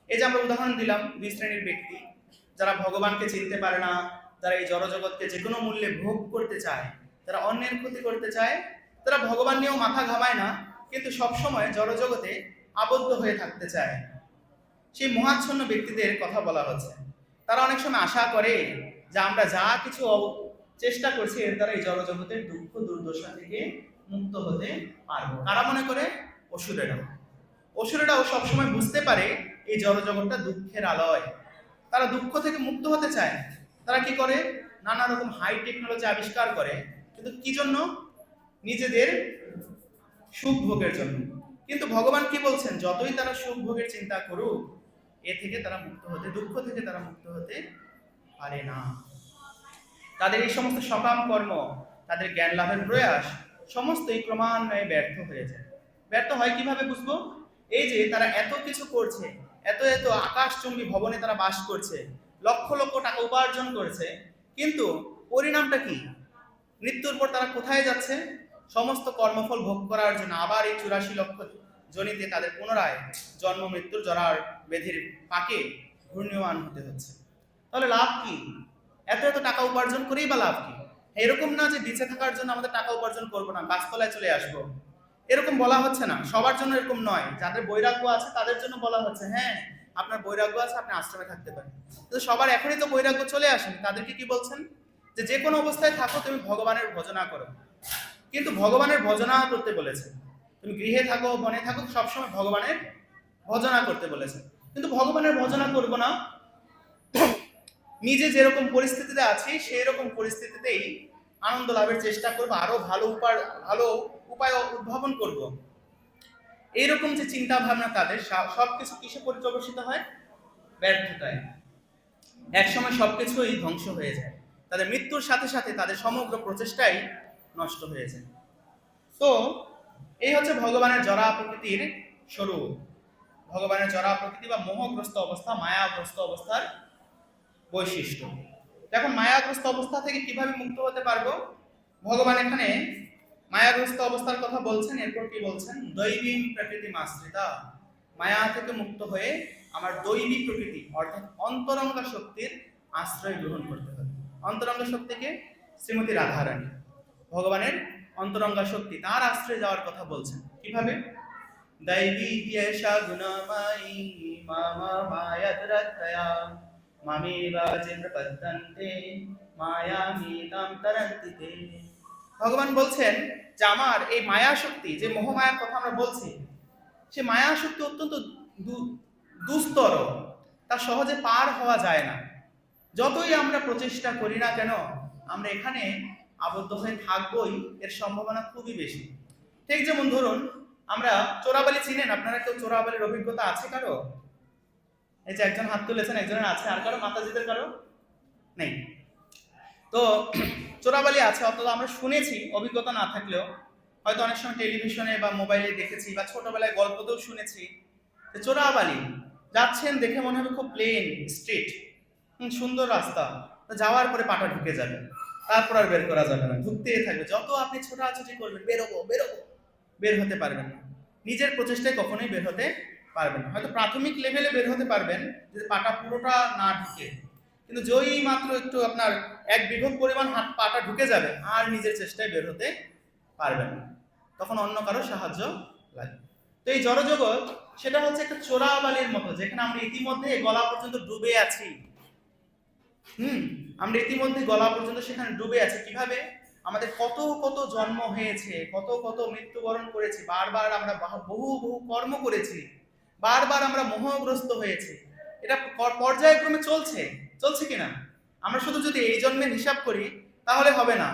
এই যে আমরা উদাহরণ দিলাম দুই শ্রেণীর ব্যক্তি, যারা ভগবানকে চিনতে পারে না, যারা এই জড়জগৎকে যে কোনো মূল্যে ভোগ করতে চায়, তারা অন্যের ক্ষতি করতে চায়, তারা ভগবান নিয়েও মাথা ঘামায় না, কিন্তু সবসময় জড়জগতে আবদ্ধ হয়ে থাকতে চায়। সেই মোহাচ্ছন্ন ব্যক্তিদের কথা বলা হচ্ছে। তারা অনেক সময় আশা করে যে আমরা যা কিছু চেষ্টা করছি এর দ্বারা এই জড়জগতের দুঃখ দুর্দশা থেকে মুক্ত হতে পারবো। কারা মনে করে? অসুরেরা। অসুরেরাও সবসময় বুঝতে পারে এই জড়জগৎটা দুঃখের আলয়, তারা দুঃখ থেকে মুক্ত হতে চায়। তারা কি করে? নানা রকম হাই টেকনোলজি আবিষ্কার করে, কিন্তু কি জন্য? নিজেদের সুখ ভোগের জন্য। কিন্তু ভগবান কি বলছেন? যতই তারা সুখ ভোগের চিন্তা করুক, এ থেকে তারা মুক্ত হতে, দুঃখ থেকে তারা মুক্ত হতে পারে না। তাদের এই সমস্ত সকাম কর্ম, তাদের জ্ঞান লাভের প্রয়াস, সমস্তই ক্রমান্বয়ে ব্যর্থ হয়ে যায়। ব্যর্থ হয় কিভাবে বুঝবো? এই যে তারা এত কিছু করছে, এত এত আকাশচুম্বী ভবনে তারা বাস করছে, লক্ষ লক্ষ টাকা উপার্জন করছে, কিন্তু পরিণামটা কি? মৃত্যুর পর তারা কোথায় যাচ্ছে? সমস্ত কর্মফল ভোগ করার জন্য আবার এই 84 লক্ষ জনিতে তাদের পুনরায় জন্ম মৃত্যুর জরার ব্যাধির পাকে ঘূর্ণীয়মান হতে হচ্ছে। তাহলে লাভ কি? এত এত টাকা উপার্জন করেই বা লাভ কি? এরকম না যে বেঁচে থাকার জন্য আমাদের টাকা উপার্জন করবো না, গাছতলায় চলে আসবো, এরকম বলা হচ্ছে না। সবার জন্য এরকম নয়। যাদের বৈরাগ্য আছে তাদের জন্য বলা হচ্ছে, হ্যাঁ আপনার বৈরাগ্য আছে, আপনি আশ্রমে থাকতে পারেন। কিন্তু সবার এখনই তো বৈরাগ্য চলে আসেনি। তাদেরকে কি বলছেন? যে কোনো অবস্থায় থাকো, তুমি ভগবানের ভজনা করো। কিন্তু ভগবানের ভজনা করতে বলেছে। তুমি গৃহে থাকো, বনে থাকো, সবসময় ভগবানের ভজনা করতে বলেছে। কিন্তু ভগবানের ভজনা করবো না, নিজে যেরকম পরিস্থিতিতে আছি সেই রকম পরিস্থিতিতেই আনন্দ লাভের চেষ্টা করবো, আরো ভালো উপায় উদ্ভাবন করব। এইরকম যে চিন্তা ভাবনা তাদের, সবকিছু কিসে পর্যবসিত হয়? ব্যর্থতায়। একসময় সবকিছুই ধ্বংস হয়ে যায়। তাদের মৃত্যুর সাথে সাথে তাদের সমগ্র প্রচেষ্টাই নষ্ট হয়ে যায়। তো এই হচ্ছে ভগবানের জড়া প্রকৃতির স্বরূপ। ভগবানের জড়া প্রকৃতি বা মোহগ্রস্ত অবস্থা, মায়াগ্রস্ত অবস্থার বৈশিষ্ট্য। এখন মায়াগ্রস্ত অবস্থা থেকে কিভাবে মুক্ত হতে পারবো? ভগবান এখানে মায়াগ্রস্ত অবস্থার কথা বলছেন, এরপর কি বলছেন? দৈবীম প্রকৃতি মাশ্রিতা। মায়া থেকে মুক্ত হয়ে আমার দৈবী প্রকৃতি অর্থাৎ অন্তরঙ্গা শক্তির আশ্রয় গ্রহণ করতে হবে। অন্তরঙ্গা শক্তিকে শ্রীমতী রাধারানী, ভগবানের অন্তরঙ্গা শক্তি, তার আশ্রয়ে যাওয়ার কথা বলছেন। কিভাবে? দৈবী হিয়েষা গুণময়ী মামা মায়াদরতয়া মামেবা যে প্রপদ্যন্তে মায়ামিতাম তরন্তিতে। ভগবান বলছেন যে আমার এই মায়া শক্তি, যে মোহমায়ার কথা আমরা বলছি, সে মায়া শক্তি অত্যন্ত দুস্তর, তা সহজে পার হওয়া যায় না। যতই আমরা প্রচেষ্টা করি না কেন, আমরা এখানে আবদ্ধ হয়ে থাকবোই, এর সম্ভাবনা খুবই বেশি। ঠিক যেমন ধরুন, আমরা চোরাবালি চিনেন? আপনারা কেউ চোরাবালির অভিজ্ঞতা আছে কারো? এই যে একজন হাত তুলেছেন, একজনের আছে, আর কারো? মাতাজিদের কারো নেই? তো চোরাবালি আছে, অন্তত আমরা শুনেছি, অভিজ্ঞতা না থাকলেও হয়তো অনেক সময় টেলিভিশনে বা মোবাইলে দেখেছি বা ছোটবেলায় গল্পতেও শুনেছি যে চোরাবালি যাচ্ছেন, দেখে মনে হবে খুব প্লেন স্ট্রিট, সুন্দর রাস্তা, তো যাওয়ার পরে পাটা ঢুকে যাবে, তারপর আর বের করা যাবে না, ঢুকতেই থাকবে, যত আপনি ছোটাছুটি করবেন বেরোবো বেরোবো, বের হতে পারবেন না, নিজের প্রচেষ্টায় কখনোই বের হতে পারবেন না। হয়তো প্রাথমিক লেভেলে বের হতে পারবেন যদি পাটা পুরোটা না ঢুকে, কিন্তু যেই মাত্র একটু আপনার এক বিঘত পরিমাণ হাত পাটা ঢুকে যাবে আর নিজের চেষ্টায় বের হতে পারবেন না, তখন অন্য কারো সাহায্য লাগে। তো এই জড়জগৎ সেটা হচ্ছে একটা চোরাবালির মতো, যেখানে আমরা ইতিমধ্যে গলা পর্যন্ত ডুবে আছি। আমরা ইতিমধ্যে গলা পর্যন্ত সেখানে ডুবে আছি। কিভাবে? আমাদের কত কত জন্ম হয়েছে, কত কত মৃত্যুবরণ করেছি, বারবার আমরা বহু বহু কর্ম করেছি, বারবার আমরা মোহগ্রস্ত হয়েছি, এটা পর্যায়ক্রমে চলছে চলছে কিনা? আমরা শুধু যদি এই জন্মের হিসাব করি তাহলে হবে না,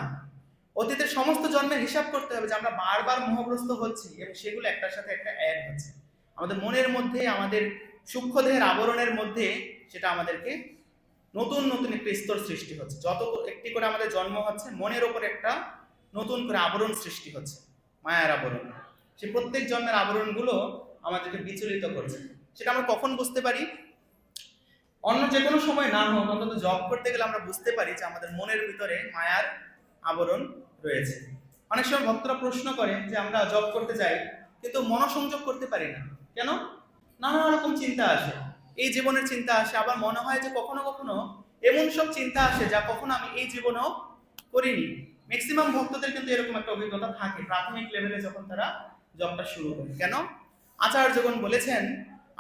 অতীতের সমস্ত জন্মের হিসাব করতে হবে যে আমরা বারবার মোহগ্রস্ত হচ্ছি এবং সেগুলো একটার সাথে একটা অ্যাড হচ্ছে আমাদের মনের মধ্যে, আমাদের সূক্ষ্ম দেহের আবরণের মধ্যে, সেটা আমাদেরকে নতুন নতুন একটা স্তর সৃষ্টি হচ্ছে। যত একটি করে আমাদের জন্ম হচ্ছে, মনের ওপর একটা নতুন করে আবরণ সৃষ্টি হচ্ছে, মায়ার আবরণ। সেই প্রত্যেক জন্মের আবরণগুলো আমাদেরকে বিচলিত করছে। সেটা আমরা কখন বুঝতে পারি? অন্য যে কোনো সময় না হোক, অন্তত জব করতে গেলে আমরা বুঝতে পারি যে আমাদের মনের ভিতরে মায়ার আবরণ রয়েছে। অনেক সময় ভক্তরা প্রশ্ন করে যে আমরা জব করতে যাই কিন্তু মনোসংযোগ করতে পারি না কেন? নানা রকম চিন্তা আসে, এই জীবনের চিন্তা আসে, আবার মনে হয় যে কখনো কখনো এমন সব চিন্তা আসে যা কখনো আমি এই জীবনেও করিনি। ম্যাক্সিমাম ভক্তদের কিন্তু এরকম একটা অভিজ্ঞতা থাকে প্রাথমিক লেভেলে যখন তারা জবটা শুরু করে। কেন? আচার্যগণ বলেছেন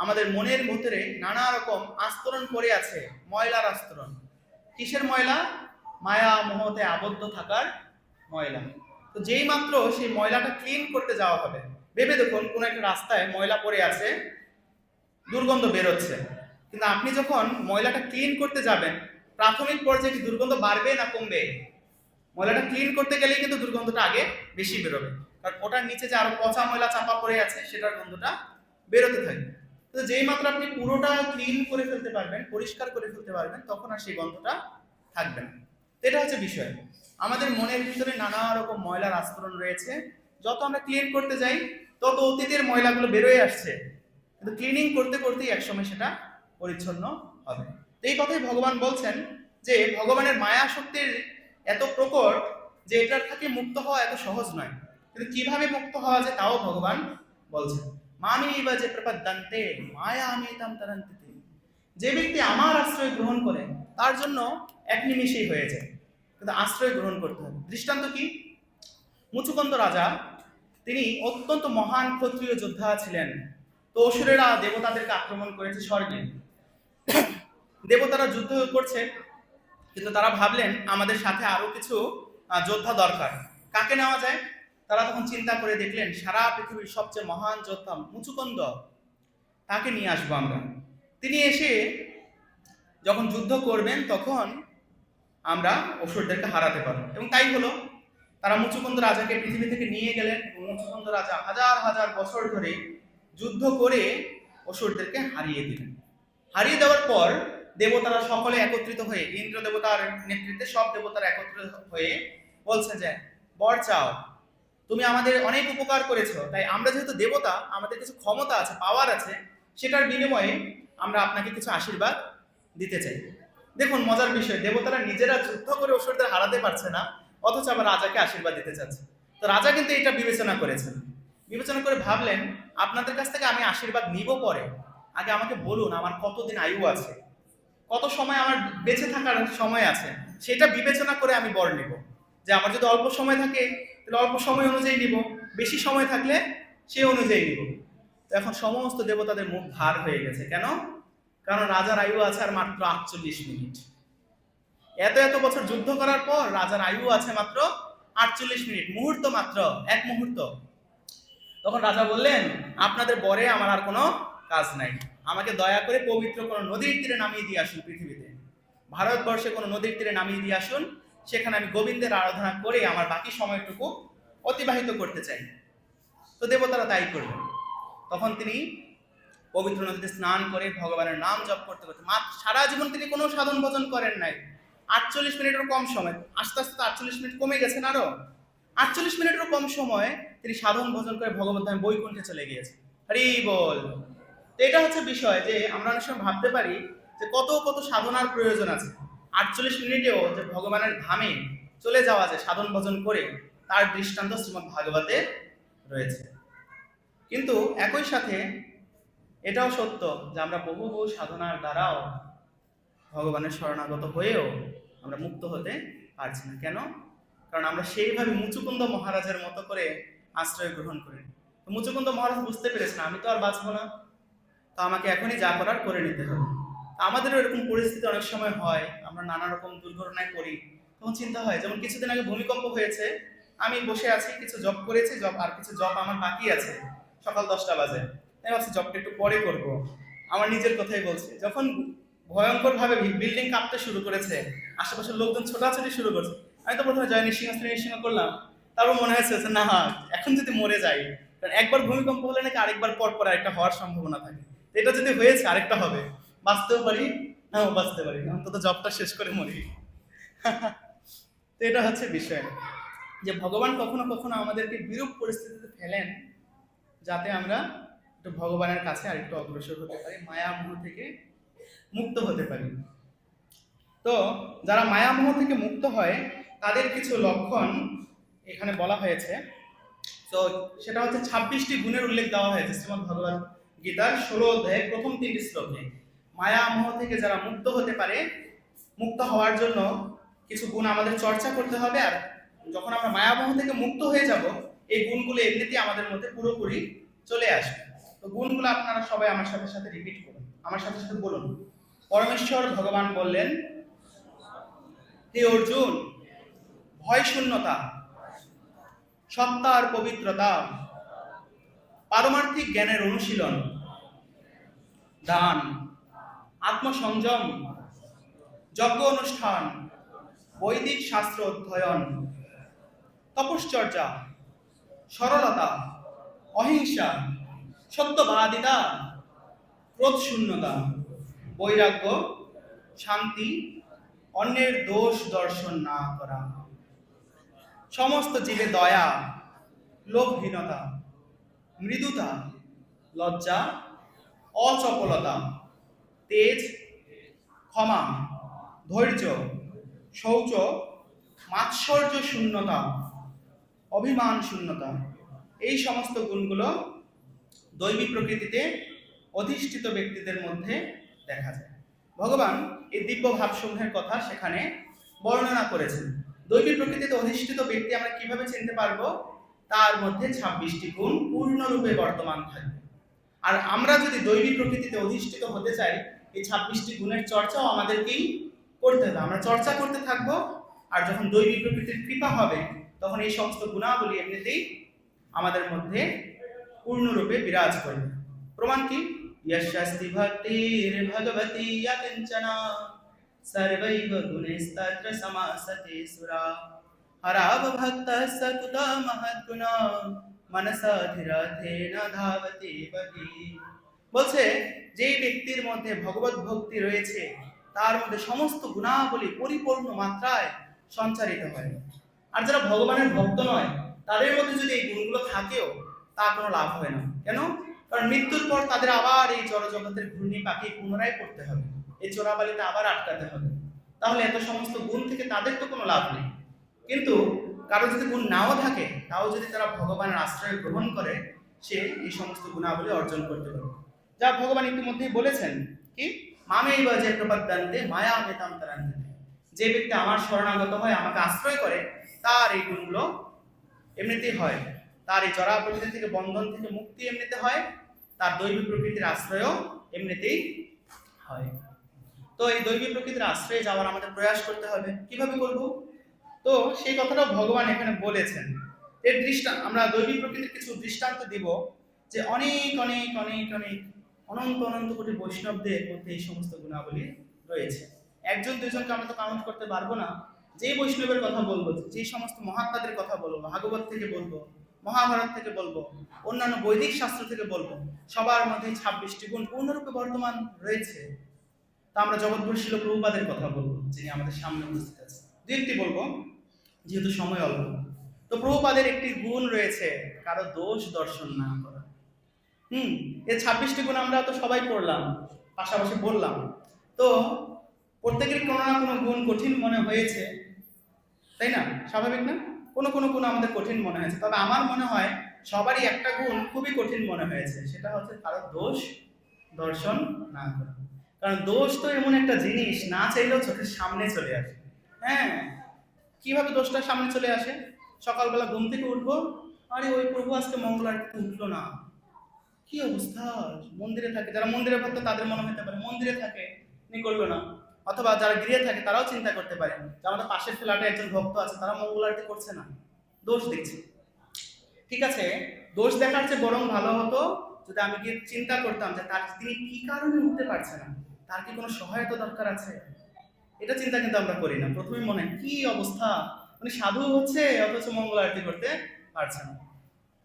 আমাদের মনের ভিতরে নানা রকম আস্তরণ পড়ে আছে, ময়লার আস্তরণ। কিসের ময়লা? মায়া মোহতে আবদ্ধ থাকার ময়লা। তো যেই মাত্র সেই ময়লাটা ক্লিন করতে যাওয়া হবে, ভেবে দেখুন কোন একটা রাস্তায় ময়লা পড়ে আছে, দুর্গন্ধ বেরোচ্ছে, কিন্তু আপনি যখন ময়লাটা ক্লিন করতে যাবেন প্রাথমিক পর্যায়ে কি দুর্গন্ধ বাড়বে না কমবে? ময়লাটা ক্লিন করতে গেলেই কিন্তু দুর্গন্ধটা আগে বেশি বেরোবে, কারণ ওটার নিচে যে আরো পচা ময়লা চাপা পড়ে আছে সেটার গন্ধটা বেরোতে থাকবে। তো যেই মাত্র আপনি পুরোটা ক্লিন করে ফেলতে পারবেন, পরিষ্কার করে ফেলতে পারবেন, তখন আর সেই গন্ধটা থাকবে না। এটা হচ্ছে বিষয়। আমাদের মনের ভিতরে নানা রকম ময়লার আস্তরণ রয়েছে, যত আমরা ক্লিন করতে যাই তত অতীতের ময়লাগুলো বেরোয় আসছে, কিন্তু ক্লিনিং করতে করতেই একসময় সেটা পরিচ্ছন্ন হবে। তো এই কথাই ভগবান বলছেন যে ভগবানের মায়া শক্তির এত প্রকট যে এটার থেকে মুক্ত হওয়া এত সহজ নয়, কিন্তু কিভাবে মুক্ত হওয়া যায় তাও ভগবান বলছেন। মামি বা যে প্রপদ্যন্তে মায়া আমিতাম তরন্তে, যে ব্যক্তি আমার আশ্রয় গ্রহণ করে তার জন্য এক নিমিষেই হয়ে যায়, কিন্তু আশ্রয় গ্রহণ করতে হবে। দৃষ্টান্ত কি? মুচুকুন্দ রাজা, তিনি অত্যন্ত মহান ক্ষত্রিয় যোদ্ধা ছিলেন। তো অসুরেরা দেবতাদেরকে আক্রমণ করেছে স্বর্গে, দেবতারা যুদ্ধ করছে, কিন্তু তারা ভাবলেন আমাদের সাথে আরো কিছু যোদ্ধা দরকার, কাকে নেওয়া যায়? তারা তখন চিন্তা করে দেখলেন সারা পৃথিবীর সবচেয়ে মহান যোদ্ধা মুচুকুন্দ, তাকে নিয়ে আসবো আমরা। তিনি এসে যখন যুদ্ধ করবেন তখন আমরা অসুরদেরকে হারাতে পারবো। এবং তাই হলো, তারা মুচুকুন্দ রাজাকে পৃথিবী থেকে নিয়ে গেলেন। মুচুকুন্দ রাজা হাজার হাজার বছর ধরে যুদ্ধ করে অসুরদেরকে হারিয়ে দিলেন। হারিয়ে দেওয়ার পর দেবতারা সকলে একত্রিত হয়ে, ইন্দ্র দেবতার নেতৃত্বে সব দেবতারা একত্রিত হয়ে বলছে যে বর চাও, তুমি আমাদের অনেক উপকার করেছো, তাই আমরা যেহেতু দেবতা, আমাদের কিছু ক্ষমতা আছে, পাওয়ার আছে, সেটার বিনিময়ে আমরা আপনাকে কিছু আশীর্বাদ দিতে চাই। দেখুন মজার বিষয়, দেবতারা নিজেরা যুদ্ধ করে অসুরদের হারাতে পারছে না, অথচ আবার রাজাকে আশীর্বাদ দিতে চাচ্ছে। তো রাজা কিন্তু এটা বিবেচনা করেছেন, বিবেচনা করে ভাবলেন আপনাদের কাছ থেকে আমি আশীর্বাদ নিব পরে, আগে আমাকে বলুন আমার কতদিন আয়ু আছে, কত সময় আমার বেঁচে থাকার সময় আছে, সেটা বিবেচনা করে আমি বর নিব। যে আমার যদি অল্প সময় থাকে তাহলে অল্প সময় অনুযায়ী নিব, বেশি সময় থাকলে সে অনুযায়ী নিব। তো এখন সমস্ত দেবতাদের মুখ ভার হয়ে গেছে। কেন? কারণ রাজার আয়ু আছে আর মাত্র 48 মিনিট। এত এত বছর যুদ্ধ করার পর রাজার আয়ু আছে মাত্র 48 মিনিট, মুহূর্ত, মাত্র এক মুহূর্ত। তখন রাজা বললেন আপনাদের বরে আমার আর কোনো কাজ নাই, আমাকে দয়া করে পবিত্র কোনো নদীর তীরে নামিয়ে দিয়ে আসুন, পৃথিবীতে ভারতবর্ষে কোনো নদীর তীরে নামিয়ে দিয়ে আসুন, সেখানে আমি গোবিন্দের আরাধনা করে আমার বাকি সময়টুকু অতিবাহিত করতে চাই। তো দেবতারা তাই করলেন। তখন তিনি পবিত্র নদীতে স্নান করে ভগবানের নাম জপ করতে করতে, সারা জীবন তিনি কোনো সাধন ভজন করেন নাই, 48 মিনিটেরও কম সময়, আস্তে আস্তে 48 মিনিট কমে গেছেন আরো, 48 মিনিটেরও কম সময় তিনি সাধন ভজন করে ভগবত ধামে বৈকুণ্ঠে চলে গিয়েছে। হরি বল। তো এটা হচ্ছে বিষয় যে আমরা অনেক সময় ভাবতে পারি যে কত কত সাধনার প্রয়োজন আছে, 48 মিনিটেও যে ভগবানের ধামে চলে যাওয়া যায় সাধন ভজন করে, তার দৃষ্টান্ত শ্রীমদ্ ভাগবতে রয়েছে। কিন্তু একই সাথে এটাও সত্য যে আমরা বহু বহু সাধনার দ্বারাও ভগবানের শরণাগত হয়েও আমরা মুক্ত হতে পারছি না। কেন? কারণ আমরা সেইভাবে মুচুকুন্দ মহারাজের মতো করে আশ্রয় গ্রহণ করি। তো মুচুকুন্দ মহারাজ বুঝতে পেরেছেন আমি তো আর বাঁচবো না, তো আমাকে এখনই যা করার করে নিতে হবে। আমাদেরও এরকম পরিস্থিতি অনেক সময় হয়, আমরা নানা রকম দুর্ঘটনায় পড়ি, তখন চিন্তা হয়, যেমন কিছুদিন আগে ভূমিকম্প হয়েছে, আমি বসে আছি, কিছু জব করেছি, জব আর কিছু জব আমার বাকি আছে, সকাল 10টা বাজে, আমি ভাবছি জবটা একটু পরে করব। আমার নিজের কথাই বলছি, যখন ভয়ঙ্কর ভাবে বিল্ডিং কাঁপতে শুরু করেছে, আশেপাশের লোকজন ছোটাছুটি শুরু করছে, আমি তো প্রথমে জয় নৃসিংহ করলাম, তারপর মনে হয়েছে যে না, এখন যদি মরে যাই, কারণ একবার ভূমিকম্প হলে নাকি আরেকবার পর পর আরেকটা হওয়ার সম্ভাবনা থাকে, এটা যদি হয়েছে আরেকটা হবে, বাঁচতেও পারি নাও বাঁচতে পারি, অন্তত জবটা শেষ করে মরি। তো এটা হচ্ছে বিষয় যে ভগবান কখনো কখনো আমাদেরকে বিরূপ পরিস্থিতিতে ফেলেন যাতে আমরা একটু ভগবানের কাছে আর একটু অগ্রসর হতে পারি, মায়ামোহ থেকে মুক্ত হতে পারি। তো যারা মায়ামোহ থেকে মুক্ত হয় তাদের কিছু লক্ষণ এখানে বলা হয়েছে। তো সেটা হচ্ছে 26টি গুণের উল্লেখ দেওয়া হয়েছে শ্রীমদ্ ভগবত গীতার 16 অধ্যায়ের প্রথম 3টি শ্লোকে। মায়ামোহ থেকে যারা মুক্ত হতে পারে, মুক্ত হওয়ার জন্য কিছু গুণ আমাদের চর্চা করতে হবে, আর যখন আমরা মায়ামোহ থেকে মুক্ত হয়ে যাব এই গুণগুলো এমনিতেই আমাদের মধ্যে পুরোপুরি চলে আসবে। তো গুণগুলো আপনারা সবাই আমার সাথে সাথে রিপিট করুন, আমার সাথে সাথে বলুন। পরমেশ্বর ভগবান বললেন, হে অর্জুন, ভয় শূন্যতা, সত্তার পবিত্রতা, পারমার্থিক জ্ঞানের অনুশীলন, দান, আত্মসংযম, যজ্ঞ অনুষ্ঠান, বৈদিক শাস্ত্র অধ্যয়ন, তপশ্চর্যা, সরলতা, অহিংসা, সত্যবাদিতা, ক্রোধ শূন্যতা, বৈরাগ্য, শান্তি, অন্যের দোষ দর্শন না করা, সমস্ত জীবে দয়া, লোভহীনতা, মৃদুতা, লজ্জা, অচপলতা, তেজ, ক্ষমা, ধৈর্য, শৌচ, মাৎসর্য শূন্যতা, অভিমান শূন্যতা, এই সমস্ত গুণগুলো দৈবী প্রকৃতিতে অধিষ্ঠিত ব্যক্তিদের মধ্যে দেখা যায়। ভগবান এই দিব্য ভাবসমূহের কথা সেখানে বর্ণনা করেছেন। দৈবী প্রকৃতিতে অধিষ্ঠিত ব্যক্তি আমরা কিভাবে চিনতে পারবো? তার মধ্যে 26টি গুণ পূর্ণরূপে বর্তমান থাকবে। আর আমরা যদি দৈবী প্রকৃতিতে অধিষ্ঠিত হতে চাই, এই 26টি গুণের চর্চাও আমাদেরকেই করতে হবে। আমরা চর্চা করতে থাকবো, আর যখন দৈবী প্রকৃতির কৃপা হবে তখন এই সমস্ত গুণাবলী এমনিতেই আমাদের মধ্যে পূর্ণরূপে বিরাজ করবে। প্রমাণ কি? यस्यास्ति भक्तिर्भगवती यकिंचना सर्वैव गुणैस्तत्र समासते सुरा हराव भक्तः सतता महद्गुणा मनसाधिराधेन ধাবতি বহি। বলছে যেই ব্যক্তির মধ্যে ভগবত ভক্তি রয়েছে তার মধ্যে সমস্ত গুণাবলী পরিপূর্ণ মাত্রায় সঞ্চারিত হয়। আর যারা ভগবানের ভক্ত নয় তাদের মধ্যে যদি এই গুণগুলো থাকেও তা কোনো লাভ হয় না। কেন? কারণ মৃত্যুর পর তাদের আবার এই জড়জগতের ঘূর্ণি পাখি পুনরায় করতে হবে, এই চোরাবালিতে আবার আটকাতে হবে। তাহলে এত সমস্ত গুণ থেকে তাদের তো কোনো লাভ নেই। কিন্তু কারো যদি গুণ নাও থাকে, তাও যদি তারা ভগবানের আশ্রয় গ্রহণ করে, সে এই সমস্ত গুণাবলী অর্জন করতে পারবে। যা ভগবান ইতিমধ্যেই বলেছেন কি, মামেই বা যে প্রপদ্যন্তে মায়া মেতাম তারান্তে, যে ব্যক্তি আমার শরণাগত হয়, আমাকে আশ্রয় করে, তার এই গুণগুলো এমনিতেই হয়। তার এই জড়া প্রকৃতি থেকে, বন্ধন থেকে মুক্তি এমনিতে হয়, তার দৈবী প্রকৃতির আশ্রয়ও এমনিতেই হয়। তো এই দৈবী প্রকৃতির আশ্রয়ে যাওয়ার আমাদের প্রয়াস করতে হবে। কিভাবে করব? তো সেই কথাটাও ভগবান এখানে বলেছেন। এর আমরা দৈবী প্রকৃতির কিছু দৃষ্টান্ত দিব, যে অনেক অনেক অনেক অনেক অনন্ত অনন্ত কোটি বৈষ্ণবদের মধ্যে এই সমস্ত গুণাবলী রয়েছে। একজন দুইজনকে আমরা তো কাউন্ট করতে পারবো না। যেই বৈষ্ণবের কথা বলবো, যে সমস্ত মহাত্মাদের কথা বলবো, ভাগবত থেকে বলবো, মহাভারত থেকে বলবো, অন্যান্য বৈদিক শাস্ত্র থেকে বলবো, সবার মধ্যে 26টি গুণ পূর্ণরূপে বর্তমান রয়েছে। তা আমরা জগৎগুরু শিল প্রভুপাদের কথা বলবো। যিনি আমাদের সামনে উপস্থিত আছে। দু একটি বলবো যেহেতু সময় অল্প। তো প্রভুপাদের একটি গুণ রয়েছে, কারো দোষ দর্শন না করা। এই 26টি গুণ আমরা তো সবাই পড়লাম, পাশাপাশি বললাম। তো প্রত্যেকের কোনো না কোনো গুণ কঠিন মনে হয়েছে, তাই না? স্বাভাবিক না? কোনো কোনো গুণ আমাদের কঠিন মনে হয়েছে, তবে আমার মনে হয় সবারই একটা গুণ খুবই কঠিন মনে হয়েছে, সেটা হচ্ছে কারো দোষ দর্শন না করা। কারণ দোষ তো এমন একটা জিনিস, না চাইলেও চোখের সামনে চলে আসে। হ্যাঁ, কিভাবে দোষটা সামনে চলে আসে? সকালবেলা ঘুম থেকে উঠবো, আরে ওই প্রভু আজকে মঙ্গল আরতিতে উঠলো না, কি অবস্থা! মন্দিরে থাকে, যারা মন্দিরে ভক্ত তাদের মনে হতে পারে মন্দিরে থাকে তিনি করলো না, অথবা যারা গৃহে থাকে তারাও চিন্তা করতে পারে যে আমাদের পাশের ফ্ল্যাটে একজন ভক্ত আছে, তারা মঙ্গল আরতি করছে না, দোষ দেখছে। ঠিক আছে, দোষ দেখার চেয়ে বরং ভালো হতো যদি আমি গিয়ে চিন্তা করতাম যে তার তিনি কি কারণে উঠতে পারছে না, তার কি কোনো সহায়তা দরকার আছে। এটা চিন্তা কিন্তু আমরা করি না, প্রথমেই মনে হয় কি অবস্থা, মানে সাধু হচ্ছে অথচ মঙ্গল আরতি করতে পারছে না।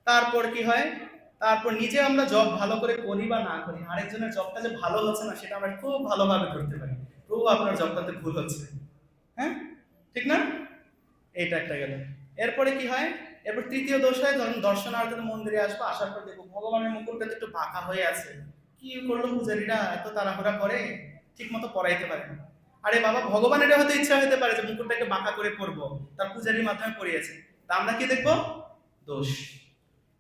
তারপর কি হয়, তারপর নিজে আমরা জব ভালো করে করি বা না করি, আরেকজনের জবটা যে ভালো হচ্ছে না সেটা আমরা খুব ভালোভাবে করতে পারি, প্রভু আপনার জবটাতে ভুল হচ্ছে। হ্যাঁ, ঠিক না? এইটা একটা গেল। এরপরে কি হয়, এরপর তৃতীয় দোষ হয়, যখন দর্শনার্থীরা মন্দিরে আসবো, আসার পর দেখবো ভগবানের মুকুটটা তো একটু বাঁকা হয়ে আছে, কি করলো পূজারীরা, এত তাড়াহুড়া করে, ঠিক মতো পড়াইতে পারে না। আরে বাবা, ভগবানের হয়তো ইচ্ছা হতে পারে যে মুকুটটা একটু বাঁকা করে পড়বো, তার পূজারীর মাধ্যমে পড়িয়েছে, তা আমরা কি দেখবো? দোষ।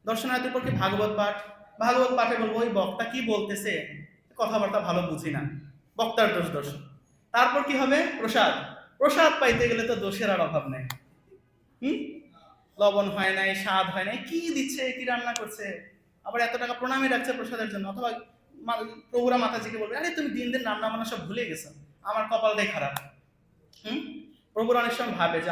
দর্শনার্থীর পর কি ভাগবত পাঠ, ভাগবত পাঠে বলবো ওই বক্তা কি বলতেছে, কথাবার্তা ভালো বুঝি না, বক্তার দোষ দর্শন। তারপর কি হবে? প্রসাদ, প্রসাদ পাইতে গেলে তো দোষের আর অভাব নেই। লবণ হয় নাই, স্বাদ হয় নাই, কি দিচ্ছে, কি রান্না করছে, আবার এত টাকা প্রণামী রাখছে প্রসাদের জন্য, অথবা প্রভুরা মাতাজিকে বলবে আরে তুমি দিন দিন রান্না বান্না সব ভুলে গেছো, আমার কপালটাই খারাপ। প্রভুরা অনেক সময় ভাবে যে